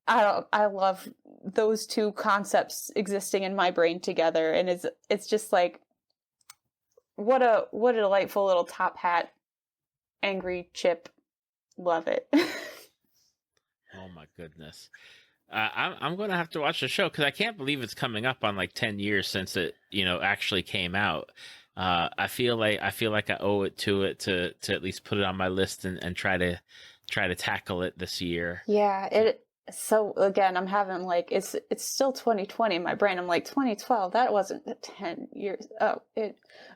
B: I love those two concepts existing in my brain together, and it's just like what a delightful little top hat angry chip. Love it.
A: Oh my goodness. I'm going to have to watch the show, because I can't believe it's coming up on like 10 years since it actually came out. I feel like I owe it to at least put it on my list and try to tackle it this year.
B: Yeah, so again, I'm having like it's still 2020 in my brain. I'm like 2012. That wasn't 10 years.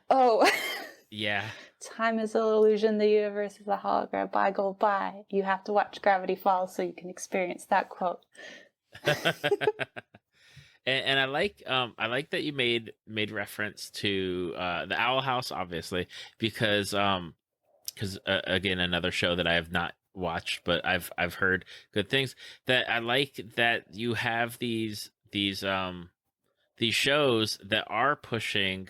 B: Oh.
A: Yeah.
B: Time is an illusion. The universe is a hologram. Bye, go by. You have to watch Gravity Falls so you can experience that quote.
A: And I like that you made reference to the Owl House, obviously, because again, another show that I have not watched, but I've heard good things. That I like that you have these shows that are pushing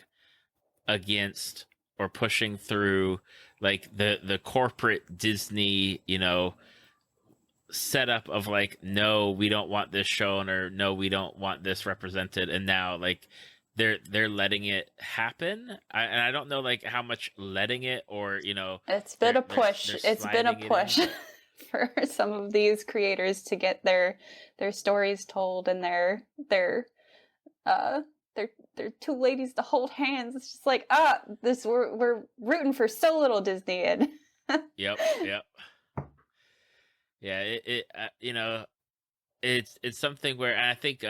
A: against or pushing through like the corporate Disney, setup of like, no, we don't want this shown, or no, we don't want this represented, and now like they're letting it happen. And I don't know like how much letting it, or
B: it's been a push. It's been a
A: sliding it
B: push
A: in.
B: for some of these creators to get their stories told, and their two ladies to hold hands. It's just like, this we're rooting for so little, Disney. And
A: Yep. Yeah, it's something where, and I think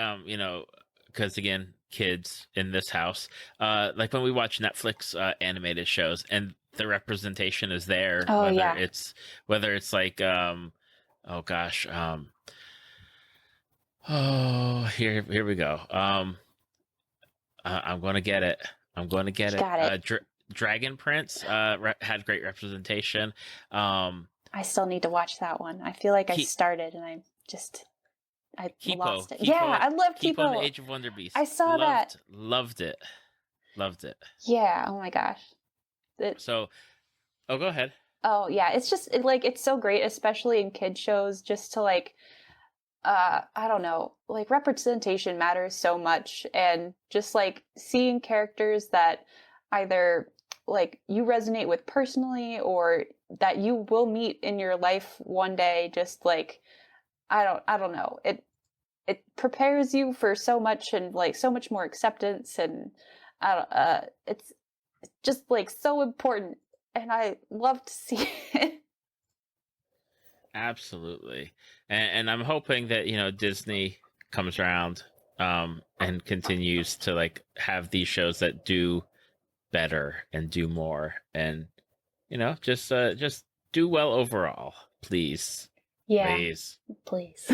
A: because again, kids in this house, like when we watch Netflix animated shows, and the representation is there,
B: Oh,
A: whether
B: yeah.
A: it's like oh gosh, oh, here we go. I'm going to get it.
B: Got it.
A: Dragon Prince had great representation.
B: I still need to watch that one. I feel like I started and I lost it.
A: Kipo,
B: Yeah, I love Kipo.
A: Kipo and the Age of Wonder Beast.
B: I saw that.
A: Loved it.
B: Yeah. Oh my gosh.
A: So, go ahead.
B: Oh yeah, it's just it's so great, especially in kid shows, just to like, I don't know, like representation matters so much, and just like seeing characters that either like you resonate with personally, or that you will meet in your life one day, just like I don't know, it prepares you for so much, and like so much more acceptance, and it's just like so important, and I love to see it.
A: Absolutely. And I'm hoping that Disney comes around and continues to like have these shows that do better and do more, and just do well overall, please.
B: Yeah, please.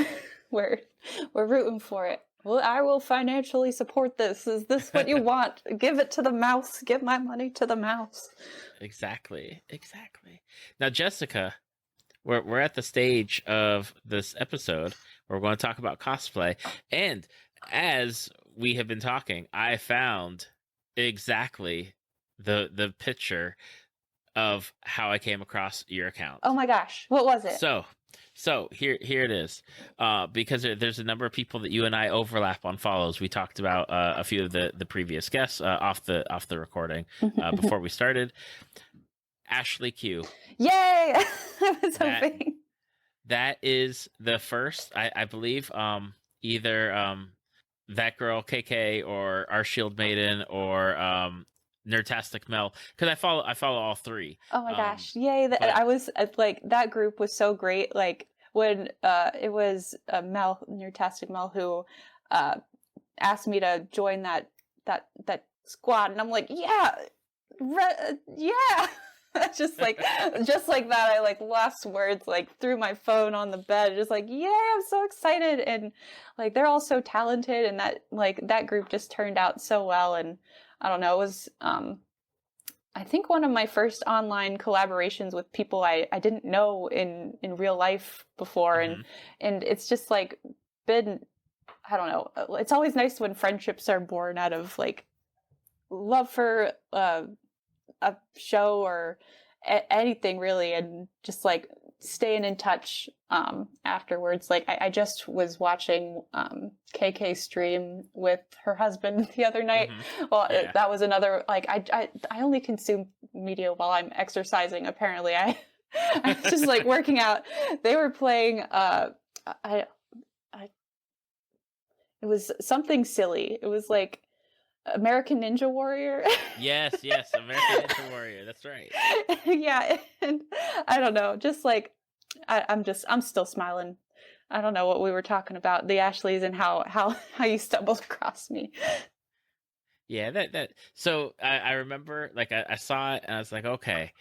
B: We're rooting for it. Well, I will financially support this. Is this what you want? Give it to the mouse. Give my money to the mouse.
A: Exactly. Now, Jessica, we're at the stage of this episode where we're going to talk about cosplay, and as we have been talking, I found exactly the picture of how I came across your account.
B: Oh my gosh, what was it?
A: So here it is. Because there's a number of people that you and I overlap on follows. We talked about a few of the previous guests off the recording before we started. Ashley Q.
B: Yay! I was hoping.
A: That is the first, I believe, either that girl KK, or our Shield Maiden, or Nerdtastic Mel, because I follow all three.
B: Oh my gosh, yay! I was like, that group was so great. Like when it was Mel, Nerdtastic Mel, who asked me to join that squad, and I'm like, yeah. just like that, I like lost words, like threw my phone on the bed, just like, yeah, I'm so excited. And like they're all so talented, and that group just turned out so well. And I don't know, it was I think one of my first online collaborations with people I didn't know in real life before.
A: Mm-hmm.
B: And it's just like been, I don't know, it's always nice when friendships are born out of like love for a show or anything really, and just like staying in touch afterwards. Like I just was watching KK stream with her husband the other night. Mm-hmm. Well, yeah. That was another, like I only consume media while I'm exercising. Apparently I was just like working out. They were playing it was something silly. It was like American Ninja Warrior.
A: Yes, American Ninja Warrior. That's right.
B: Yeah, and I don't know, just like I'm still smiling. I don't know what we were talking about, the Ashleys, and how you stumbled across me.
A: Yeah, that. So I remember, like I saw it and I was like, okay,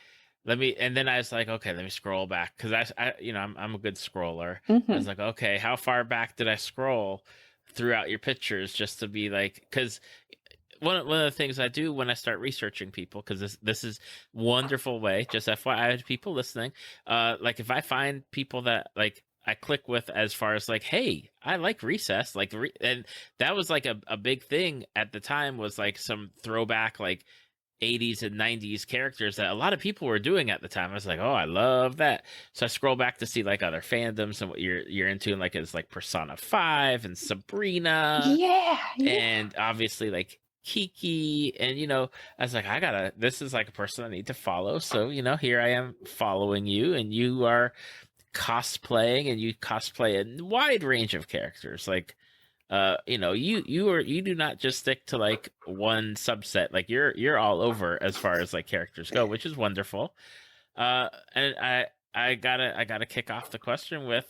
A: and then I was like, okay, let me scroll back, because I'm a good scroller. Mm-hmm. I was like, okay, how far back did I scroll throughout your pictures, just to be like, because one of the things I do when I start researching people, because this is wonderful way, just FYI to people listening, like if I find people that like I click with, as far as like, hey, I like Recess, like and that was like a big thing at the time, was like some throwback like 80s and 90s characters that a lot of people were doing at the time. I was like, oh, I love that. So I scroll back to see like other fandoms and what you're into, and like it's like Persona 5 and Sabrina,
B: Yeah, yeah.
A: and obviously like Kiki, and I was like, this is like a person I need to follow. So here I am following you, and you are cosplaying, and you cosplay a wide range of characters. Like you do not just stick to like one subset. Like you're all over as far as like characters go, which is wonderful. And I gotta kick off the question with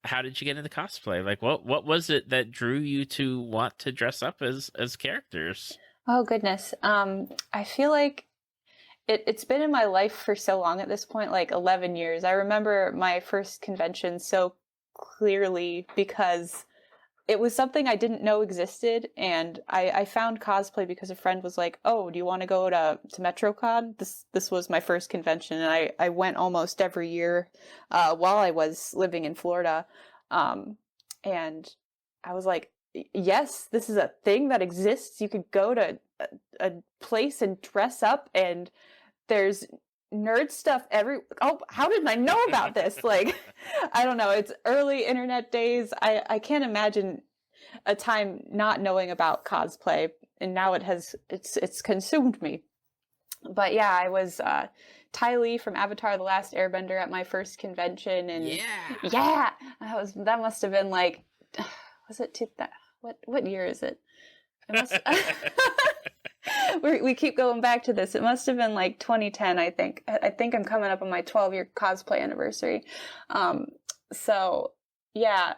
A: how did you get into cosplay? Like what was it that drew you to want to dress up as characters?
B: Oh goodness. I feel like it's been in my life for so long at this point, like 11 years. I remember my first convention so clearly because it was something I didn't know existed, and I found cosplay because a friend was like, "Oh, do you want to go to MetroCon?" This was my first convention, and I went almost every year while I was living in Florida, and I was like, "Yes, this is a thing that exists. You could go to a place and dress up, and there's nerd stuff oh, how did I know about this?" Like, I don't know, it's early internet days. I can't imagine a time not knowing about cosplay, and now it's consumed me. But yeah, I was Ty Lee from Avatar: The Last Airbender at my first convention, and yeah, that must have been like, was it what year is it? It must we keep going back to this. It must have been like 2010, I think. I think I'm coming up on my 12-year cosplay anniversary. So yeah,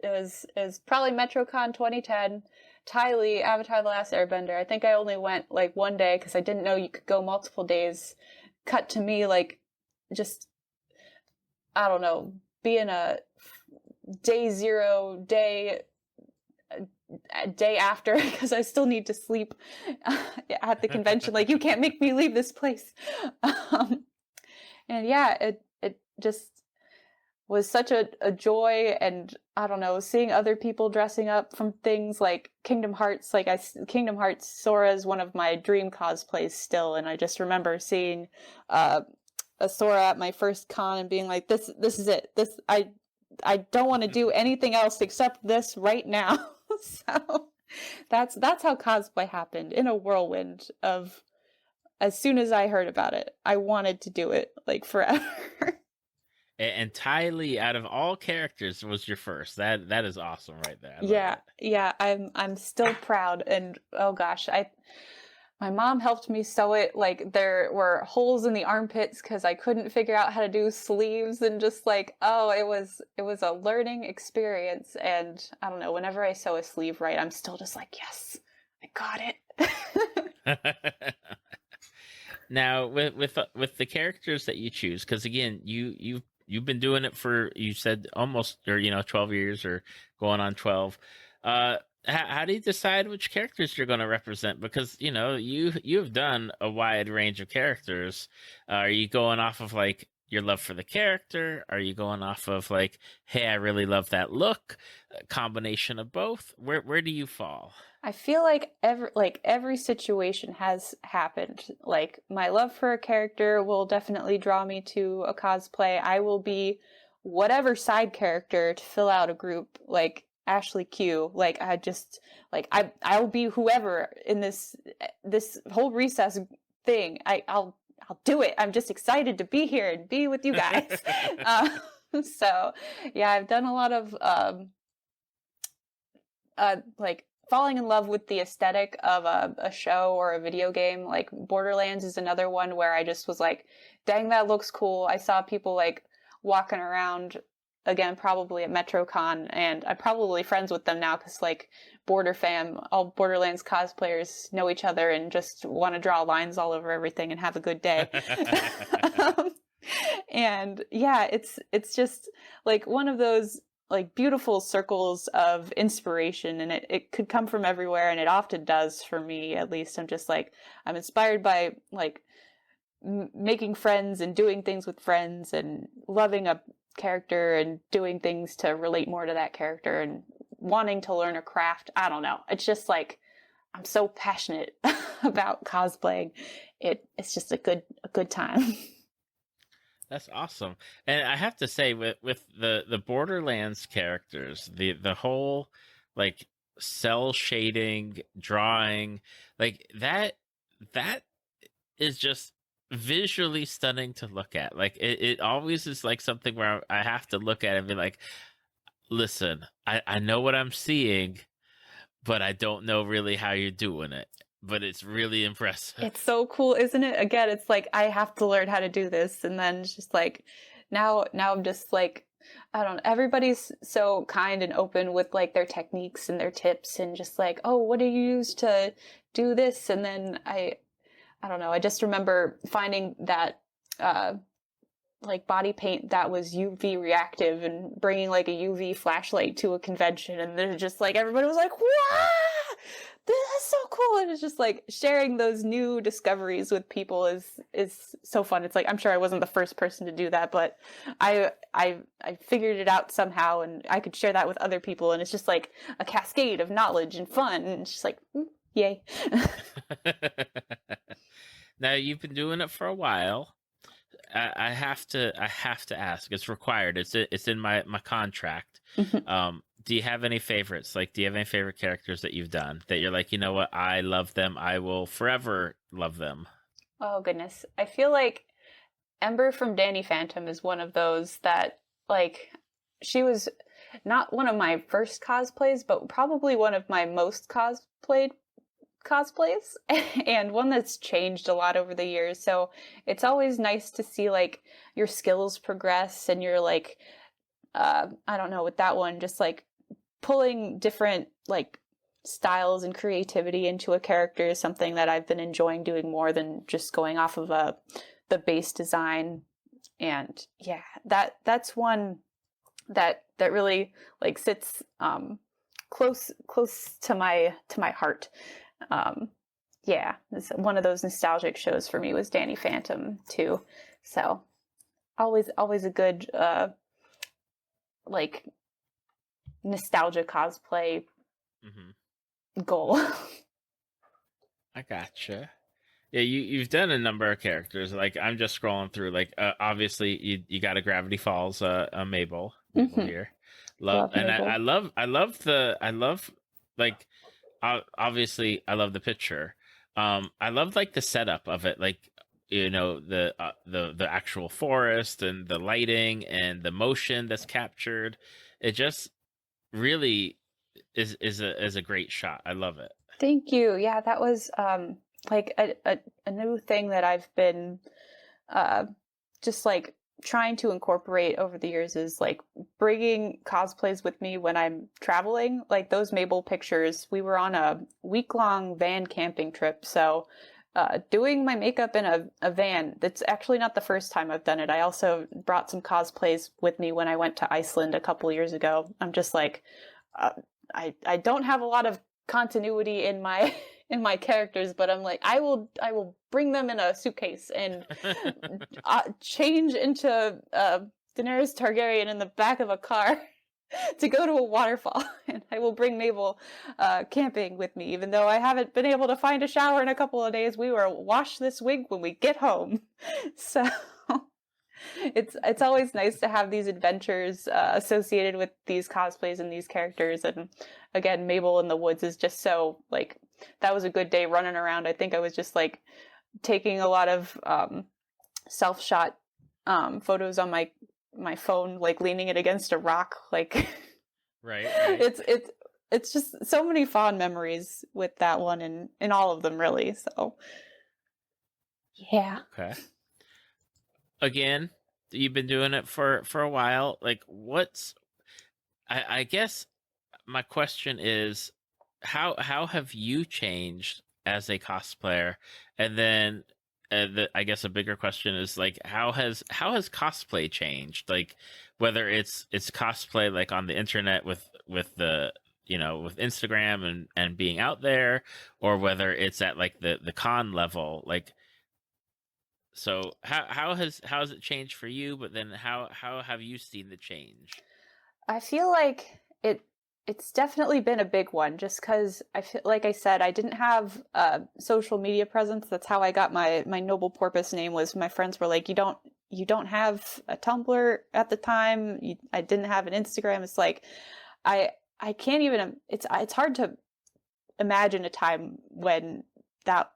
B: it was probably MetroCon 2010. Ty Lee, Avatar: The Last Airbender. I think I only went like one day because I didn't know you could go multiple days. Cut to me like just, I don't know, being a day zero, day after, because I still need to sleep at the convention. Like, you can't make me leave this place. And yeah, it just was such a joy, and I don't know, seeing other people dressing up from things like Kingdom Hearts. Like Kingdom Hearts Sora is one of my dream cosplays still, and I just remember seeing a Sora at my first con and being like, this is it. I don't want to do anything else except this right now. So that's how cosplay happened, in a whirlwind of, as soon as I heard about it, I wanted to do it like forever.
A: And Ty Lee, out of all characters, was your first. That is awesome right there.
B: Yeah, I'm still proud, and oh gosh, my mom helped me sew it. Like, there were holes in the armpits because I couldn't figure out how to do sleeves, and just like, oh, it was a learning experience. And I don't know, whenever I sew a sleeve right, I'm still just like, yes, I got it.
A: Now, with the characters that you choose, because again, you've been doing it for, you said, almost, or 12 years, or going on 12. How do you decide which characters you're going to represent? Because you've done a wide range of characters. Are you going off of like your love for the character? Are you going off of like, hey, I really love that look? A combination of both? Where do you fall?
B: I feel like every situation has happened. Like, my love for a character will definitely draw me to a cosplay. I will be whatever side character to fill out a group, like Ashley Q. Like, I'll be whoever in this whole recess thing. I'll do it. I'm just excited to be here and be with you guys. So yeah, I've done a lot of like falling in love with the aesthetic of a show or a video game. Like, Borderlands is another one where I just was like, dang, that looks cool. I saw people like walking around, again, probably at MetroCon, and I'm probably friends with them now because, like, all Borderlands cosplayers know each other and just want to draw lines all over everything and have a good day. And yeah, it's just like one of those like beautiful circles of inspiration, and it could come from everywhere, and it often does for me. At least I'm just like, I'm inspired by like making friends and doing things with friends and loving a character and doing things to relate more to that character and wanting to learn a craft. I don't know, it's just like, I'm so passionate about cosplaying. It's just a good time.
A: That's awesome. And I have to say, with the Borderlands characters, the whole like cell shading drawing, like that is just visually stunning to look at. Like it always is like something where I have to look at it and be like, listen, I know what I'm seeing, but I don't know really how you're doing it. But it's really impressive.
B: It's so cool, isn't it? Again, it's like I have to learn how to do this, and then it's just like now I'm just like I don't know. Everybody's so kind and open with like their techniques and their tips, and just like, oh, what do you use to do this? And then I don't know. I just remember finding that like body paint that was UV reactive and bringing like a UV flashlight to a convention, and they're just like everybody was like, "Wow, this is so cool!" And it's just like sharing those new discoveries with people is so fun. It's like I'm sure I wasn't the first person to do that, but I figured it out somehow, and I could share that with other people, and it's just like a cascade of knowledge and fun, and it's just like, yay.
A: Now you've been doing it for a while. I have to ask. It's required. It's in my contract. Do you have any favorites? Like, do you have any favorite characters that you've done that you're like, you know what, I love them. I will forever love them.
B: Oh goodness, I feel like Ember from Danny Phantom is one of those that, like, she was not one of my first cosplays, but probably one of my most cosplays and one that's changed a lot over the years. So it's always nice to see like your skills progress, and you're like, I don't know, with that one, just like pulling different like styles and creativity into a character is something that I've been enjoying doing more than just going off of the base design. And yeah, that's one that really like sits close to my heart. Yeah, it's one of those nostalgic shows for me was Danny Phantom too. So always a good like nostalgia cosplay goal.
A: I gotcha. Yeah, you've done a number of characters. Like I'm just scrolling through. Like obviously you got a Gravity Falls, a Mabel here. Love and
B: Mabel.
A: I love like obviously I love the picture. I love like the setup of it, like you know the actual forest and the lighting and the motion that's captured. It just really is a great shot. I love it.
B: Thank you. Yeah, that was like a new thing that I've been just like trying to incorporate over the years is like bringing cosplays with me when I'm traveling. Like those Mabel pictures, we were on a week-long van camping trip, so doing my makeup in a van, that's actually not the first time I've done it. I also brought some cosplays with me when I went to Iceland a couple years ago. I'm just like, I don't have a lot of continuity in my in my characters, but I'm like, I will bring them in a suitcase and change into Daenerys Targaryen in the back of a car to go to a waterfall, and I will bring Mabel camping with me, even though I haven't been able to find a shower in a couple of days. We will wash this wig when we get home. So it's always nice to have these adventures associated with these cosplays and these characters. And again, Mabel in the woods is just so like, that was a good day running around. I think I was just like taking a lot of self-shot photos on my phone, like leaning it against a rock, like
A: right.
B: It's just so many fond memories with that one, and in all of them really. So yeah.
A: Okay. Again, you've been doing it for a while. Like what's I guess my question is how have you changed as a cosplayer? And then I guess a bigger question is like how has cosplay changed? Like whether it's cosplay like on the internet with the with Instagram and being out there, or whether it's at like the con level. Like so how has it changed for you? But then how have you seen the change?
B: I feel like it's definitely been a big one, just because I feel like I said, I didn't have a social media presence. That's how I got my Noble Porpoise name. Was my friends were like, you don't have a Tumblr at the time. I didn't have an Instagram. It's like I can't even. It's hard to imagine a time when that,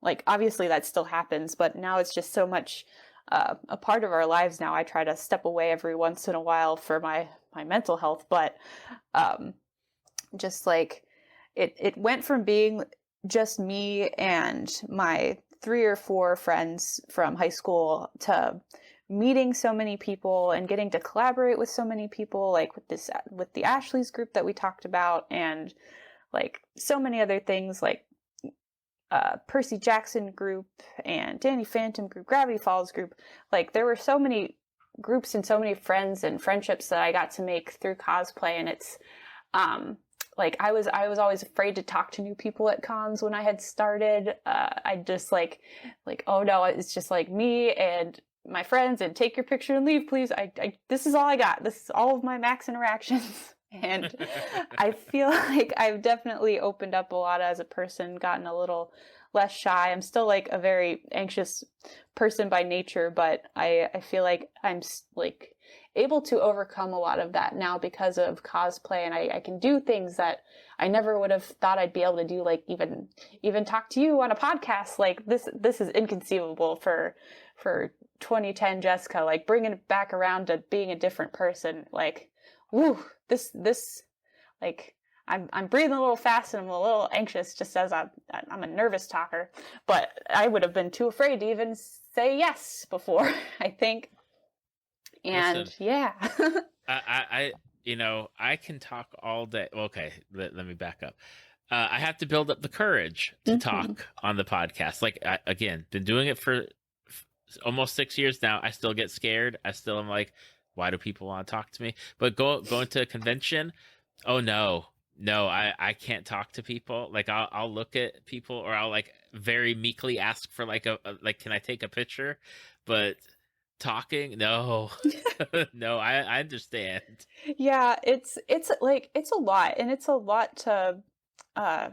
B: like, obviously that still happens, but now it's just so much a part of our lives now. I try to step away every once in a while for my mental health, but just like it went from being just me and my 3 or 4 friends from high school to meeting so many people and getting to collaborate with so many people, like with the Ashley's group that we talked about, and like so many other things, like Percy Jackson group and Danny Phantom group, Gravity Falls group. Like there were so many groups and so many friends and friendships that I got to make through cosplay, and it's like I was always afraid to talk to new people at cons when I had started. I just like oh no, it's just like me and my friends, and take your picture and leave, please. I this is all I got. This is all of my max interactions. And I feel like I've definitely opened up a lot as a person, gotten a little less shy. I'm still like a very anxious person by nature, but I feel like I'm like able to overcome a lot of that now because of cosplay, and I can do things that I never would have thought I'd be able to do, like even talk to you on a podcast. Like this is inconceivable for 2010 Jessica, like bringing it back around to being a different person. Like, woo, this like I'm breathing a little fast and I'm a little anxious, just as I'm a nervous talker, but I would have been too afraid to even say yes before, I think. And
A: Listen,
B: yeah.
A: I I can talk all day. Okay, let me back up. I have to build up the courage to talk on the podcast. Like, again, been doing it for almost 6 years now. I still get scared. I still am like, why do people want to talk to me? But going to a convention, oh no, I can't talk to people. Like I'll look at people, or I'll like very meekly ask for like a like, can I take a picture? But talking, no. No, I understand.
B: Yeah, it's like it's a lot, and it's a lot to uh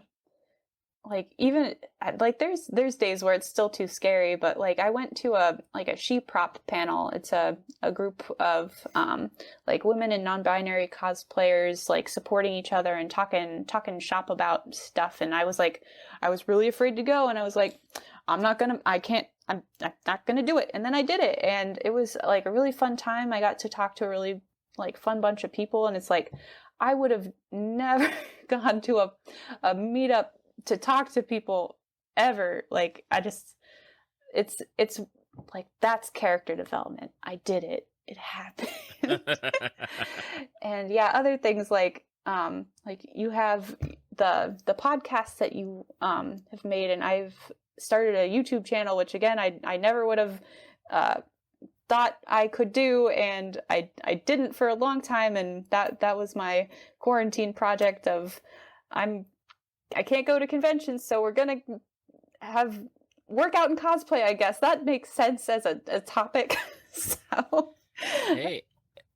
B: like even like there's days where it's still too scary, but like I went to a she prop panel. It's a group of like women and non-binary cosplayers, like supporting each other and talking shop about stuff, and I was really afraid to go, and I was like, I'm not gonna do it. And then I did it, and it was like a really fun time. I got to talk to a really like fun bunch of people, and it's like I would have never gone to a meetup to talk to people ever. Like it's like, that's character development. I did it. It happened. And yeah, other things like you have the podcasts that you have made, and I've started a YouTube channel, which again I never would have thought I could do, and I didn't for a long time, and that was my quarantine project of I can't go to conventions, so we're gonna have workout and cosplay, I guess. That makes sense as a topic. So
A: Hey,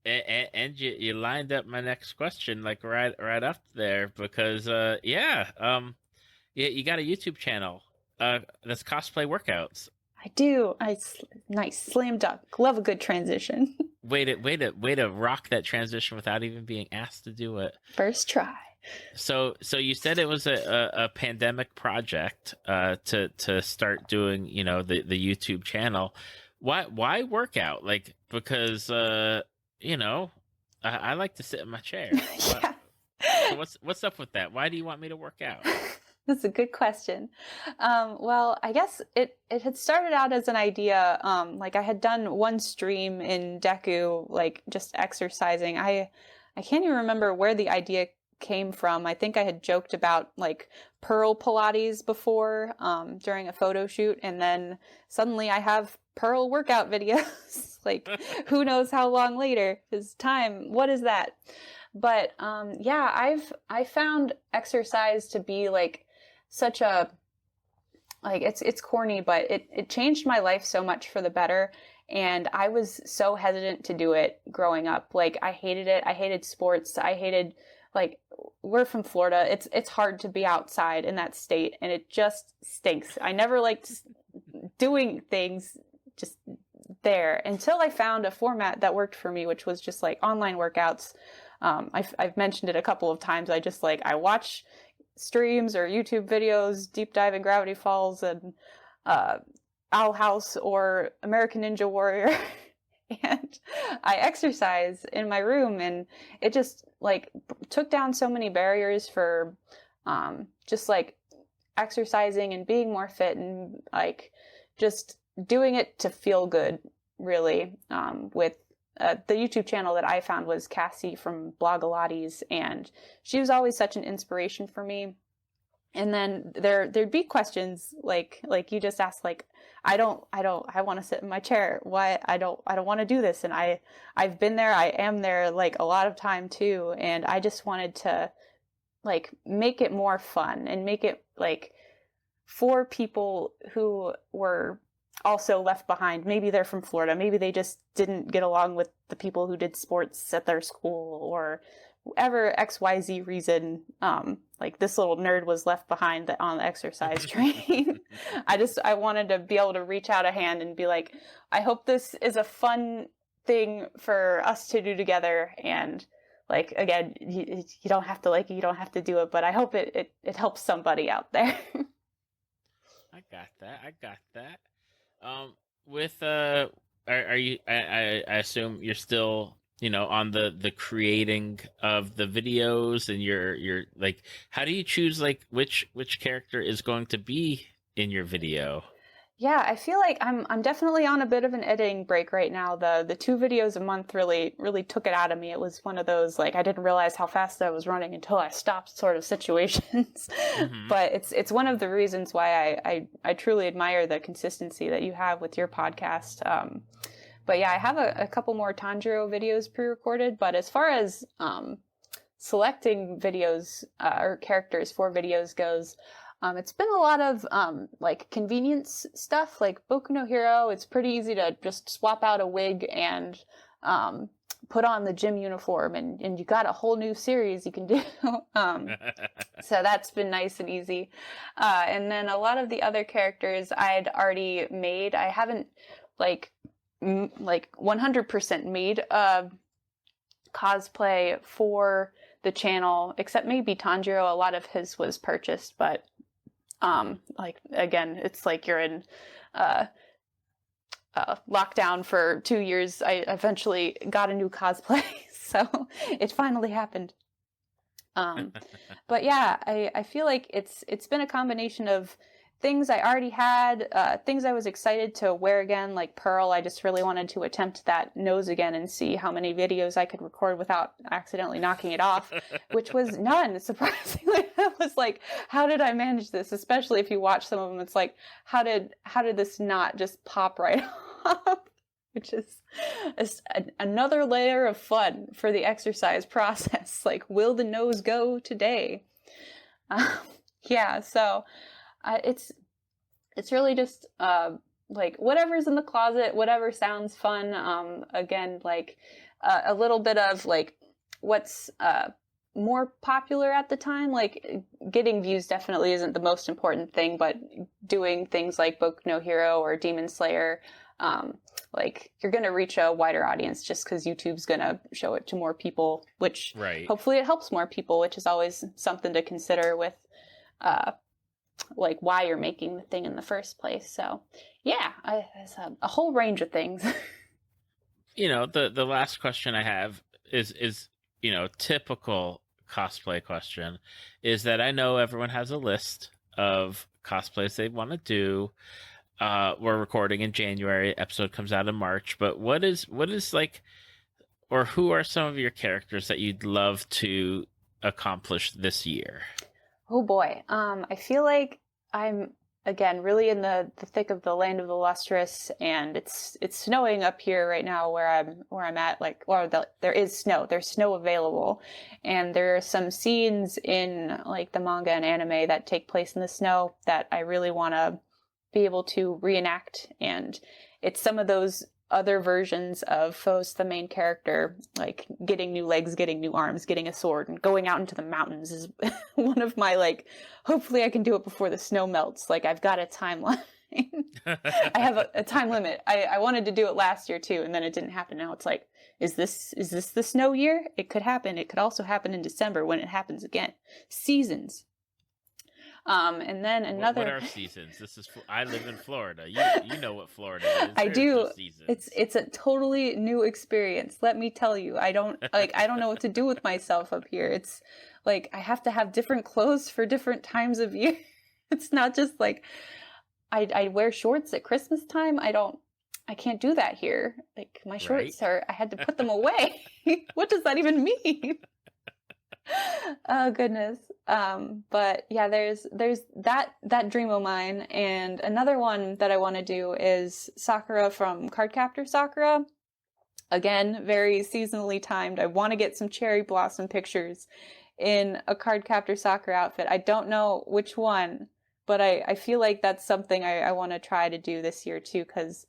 A: and you lined up my next question like right up there, because yeah, you got a YouTube channel that's cosplay workouts.
B: I do. Nice, slam dunk. Love a good transition.
A: Way to rock that transition without even being asked to do it.
B: First try.
A: So you said it was a pandemic project to start doing, the YouTube channel. Why workout? Like, because I like to sit in my chair.
B: Yeah.
A: So what's up with that? Why do you want me to work out?
B: That's a good question. Well, I guess it had started out as an idea. Like I had done one stream in Deku, like just exercising. I can't even remember where the idea came from. I think I had joked about like Pearl Pilates before during a photo shoot, and then suddenly I have Pearl workout videos. Like who knows how long later is time. What is that? But yeah, I found exercise to be like such a, like it's corny, but it changed my life so much for the better. And I was so hesitant to do it growing up. Like I hated it. I hated sports. I hated like we're from Florida. It's hard to be outside in that state, and it just stinks. I never liked doing things just there until I found a format that worked for me, which was just like online workouts. I've mentioned it a couple of times. I watch streams or YouTube videos, deep dive in Gravity Falls and Owl House or American Ninja Warrior. And I exercise in my room, and it just like took down so many barriers for just like exercising and being more fit, and like just doing it to feel good, really. With the YouTube channel that I found was Cassie from Blogilates, and she was always such an inspiration for me. And then there'd be questions like you just asked, like, I want to sit in my chair. Why I don't want to do this. And I've been there. I am there like a lot of time too. And I just wanted to like make it more fun and make it like for people who were also left behind. Maybe they're from Florida. Maybe they just didn't get along with the people who did sports at their school, or whatever XYZ reason, like this little nerd was left behind on the exercise train. I wanted to be able to reach out a hand and be like, I hope this is a fun thing for us to do together. And like, again, you don't have to like it, you don't have to do it, but I hope it helps somebody out there.
A: I got that. With are you? I assume you're still, on the creating of the videos, and you're like, how do you choose like which character is going to be in your video?
B: Yeah, I feel like I'm definitely on a bit of an editing break right now. The 2 videos a month really took it out of me. It was one of those like I didn't realize how fast I was running until I stopped sort of situations. Mm-hmm. But it's one of the reasons why I truly admire the consistency that you have with your podcast. But yeah, I have a couple more Tanjiro videos pre-recorded. But as far as selecting videos or characters for videos goes, it's been a lot of like convenience stuff, like Boku no Hero. It's pretty easy to just swap out a wig and put on the gym uniform, and you got a whole new series you can do. So that's been nice and easy. And then a lot of the other characters I'd already made. I haven't like 100% made cosplay for the channel, except maybe Tanjiro. A lot of his was purchased, but like again, it's like you're in lockdown for 2 years. I eventually got a new cosplay, so it finally happened. But yeah, I feel like it's been a combination of things I already had, things I was excited to wear again, like Pearl. I just really wanted to attempt that nose again and see how many videos I could record without accidentally knocking it off, which was none, surprisingly. I was like, how did I manage this? Especially if you watch some of them, it's like, how did this not just pop right off? Which is another layer of fun for the exercise process. Like, will the nose go today? Yeah, so it's really just like whatever's in the closet, whatever sounds fun. Again, like a little bit of like what's more popular at the time. Like getting views definitely isn't the most important thing, but doing things like Boku no Hero or Demon Slayer, like you're going to reach a wider audience just because YouTube's going to show it to more people, which hopefully it helps more people, which is always something to consider with like why you're making the thing in the first place. So yeah, it's a whole range of things.
A: The last question I have is typical cosplay question, is that I know everyone has a list of cosplays they want to do. We're recording in January, episode comes out in March, but what is like, or who are some of your characters that you'd love to accomplish this year?
B: Oh boy. I feel like I'm again really in the thick of the land of the Lustrous, and it's snowing up here right now where I'm at. Like, there is snow. There's snow available, and there are some scenes in like the manga and anime that take place in the snow that I really want to be able to reenact. And it's some of those other versions of Phos, the main character, like getting new legs, getting new arms, getting a sword, and going out into the mountains is one of my, like, hopefully I can do it before the snow melts. Like, I've got a timeline. I have a time limit. I wanted to do it last year too, and then it didn't happen. Now it's like, is this the snow year? It could happen. It could also happen in December when it happens again. Seasons. And then another.
A: What are seasons? I live in Florida. You know what Florida is.
B: I
A: There's
B: do.
A: no seasons.
B: It's a totally new experience. Let me tell you. I don't know what to do with myself up here. It's like I have to have different clothes for different times of year. It's not just like I wear shorts at Christmas time. I can't do that here. Like my shorts I had to put them away. What does that even mean? Oh goodness. But yeah, there's that dream of mine, and another one that I want to do is Sakura from Cardcaptor Sakura. Again, very seasonally timed. I want to get some cherry blossom pictures in a Cardcaptor Sakura outfit. I don't know which one, but I feel like that's something I want to try to do this year too, because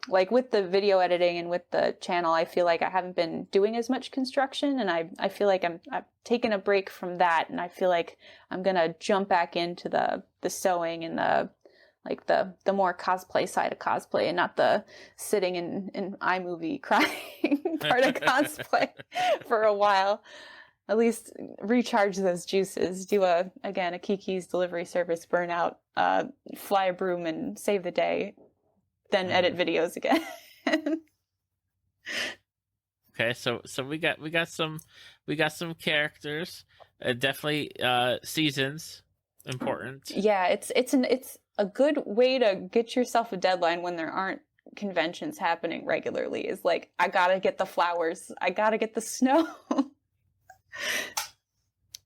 B: like with the video editing and with the channel, I feel like I haven't been doing as much construction, and I feel like I've taken a break from that, and I feel like I'm gonna jump back into the sewing and the more cosplay side of cosplay, and not the sitting in iMovie crying part of cosplay for a while. At least recharge those juices. Do a Kiki's delivery service burnout, fly a broom and save the day. Then edit videos again.
A: Okay, so we got some characters. Definitely seasons important.
B: Yeah, it's a good way to get yourself a deadline when there aren't conventions happening regularly. Is like, I gotta get the flowers. I gotta get the snow.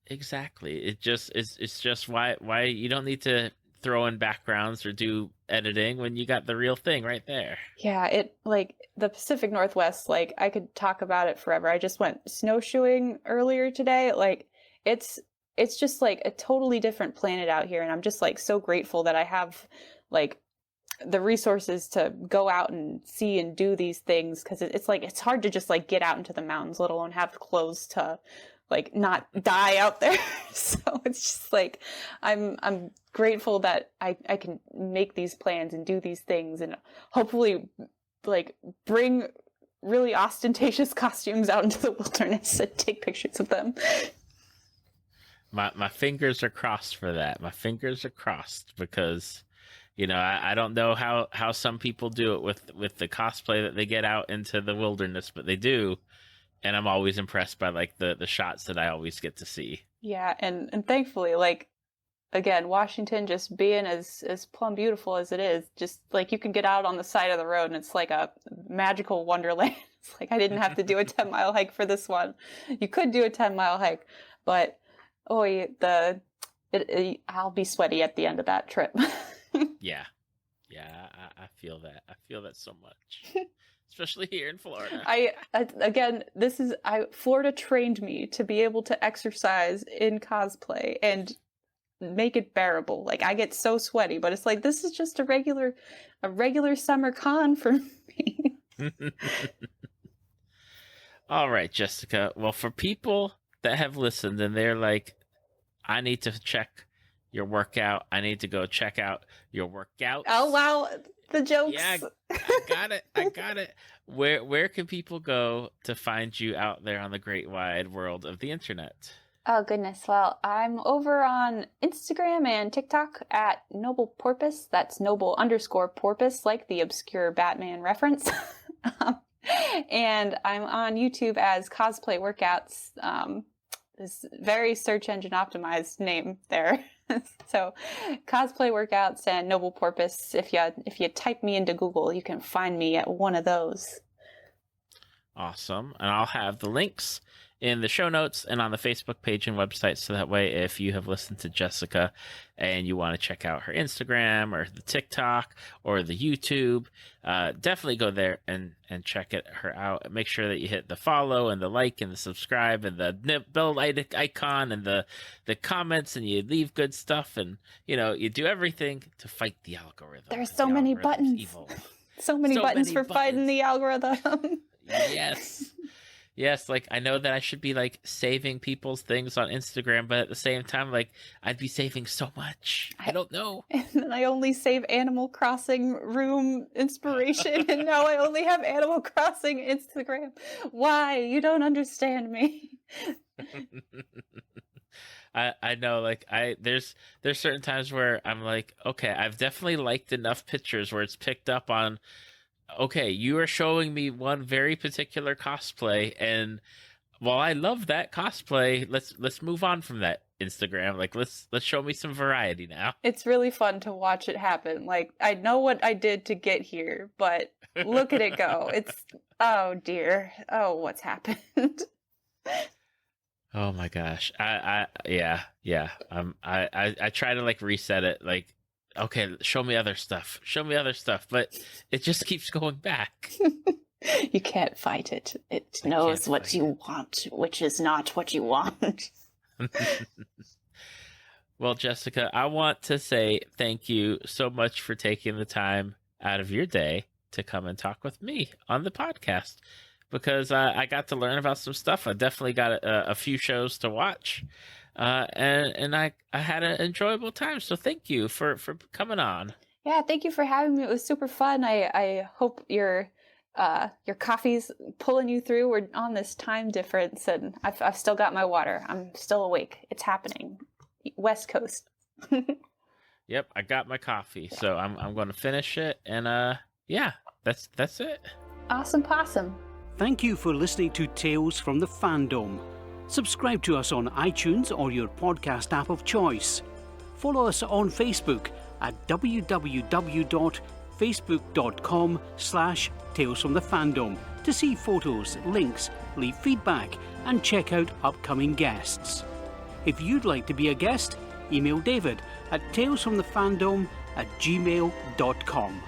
A: Exactly. It's just why you don't need to throw in backgrounds or do editing when you got the real thing right there.
B: Yeah, it, like the Pacific Northwest, like I could talk about it forever. I just went snowshoeing earlier today. Like it's just like a totally different planet out here, and I'm just like so grateful that I have like the resources to go out and see and do these things, because it's like it's hard to just like get out into the mountains, let alone have clothes to like not die out there. So it's just like I'm grateful that I can make these plans and do these things, and hopefully like bring really ostentatious costumes out into the wilderness and take pictures of them.
A: My fingers are crossed for that. My fingers are crossed because, you know, I don't know how some people do it with the cosplay that they get out into the wilderness, but they do. And I'm always impressed by like the shots that I always get to see.
B: Yeah, and thankfully, like, again, Washington just being as plumb beautiful as it is, just like you can get out on the side of the road and it's like a magical wonderland. It's like I didn't have to do a 10-mile hike for this one. You could do a 10-mile hike, but I'll be sweaty at the end of that trip.
A: Yeah, I feel that. I feel that so much. Especially here in Florida. Florida trained me to be able to exercise in cosplay and make it bearable. Like I get so sweaty, but it's like this is just a regular summer con for me. All right, Jessica. Well, for people that have listened and they're like, I need to check your workout. I need to go check out your workouts.
B: Oh wow. The jokes.
A: Yeah, I got it. Where can people go to find you out there on the great wide world of the internet?
B: Oh goodness. Well, I'm over on Instagram and TikTok at Noble Porpoise. That's Noble_Porpoise, like the obscure Batman reference. And I'm on YouTube as Cosplay Workouts. This very search engine optimized name there. So Cosplay Workouts and Noble Porpoise. If you type me into Google, you can find me at one of those.
A: Awesome. And I'll have the links in the show notes and on the Facebook page and website, so that way if you have listened to Jessica and you want to check out her Instagram or the TikTok or the YouTube, definitely go there and check her out. Make sure that you hit the follow and the like and the subscribe and the bell icon and the comments, and you leave good stuff, and you know, you do everything to fight the algorithm.
B: There's so many buttons.
A: Evil.
B: So many buttons for fighting the algorithm.
A: Yes, like I know that I should be like saving people's things on Instagram, but at the same time, like I'd be saving so much. I don't know.
B: And then I only save Animal Crossing room inspiration, and now I only have Animal Crossing Instagram. Why? You don't understand me.
A: I know, like there's certain times where I'm like, okay, I've definitely liked enough pictures where it's picked up on, okay, you are showing me one very particular cosplay, and while I love that cosplay, let's move on from that Instagram. Like let's show me some variety now.
B: It's really fun to watch it happen. Like I know what I did to get here, but look at it go. It's oh dear. Oh, what's happened?
A: Oh my gosh. Yeah. I try to like reset it, like, okay, show me other stuff, but it just keeps going back.
B: You can't fight it. It knows what you want, which is not what you want.
A: Well, Jessica, I want to say thank you so much for taking the time out of your day to come and talk with me on the podcast, because I got to learn about some stuff. I definitely got a few shows to watch, and I had an enjoyable time. So thank you for coming on.
B: Yeah, thank you for having me. It was super fun. I hope your coffee's pulling you through. We're on this time difference, and I've still got my water. I'm still awake. It's happening. West Coast.
A: Yep, I got my coffee, so I'm going to finish it, and yeah, that's it.
B: Awesome possum.
C: Thank you for listening to Tales from the Fandom. Subscribe to us on iTunes or your podcast app of choice. Follow us on Facebook at www.facebook.com/Tales from the Fandom to see photos, links, leave feedback, and check out upcoming guests. If you'd like to be a guest, email David at talesfromthefandom@gmail.com.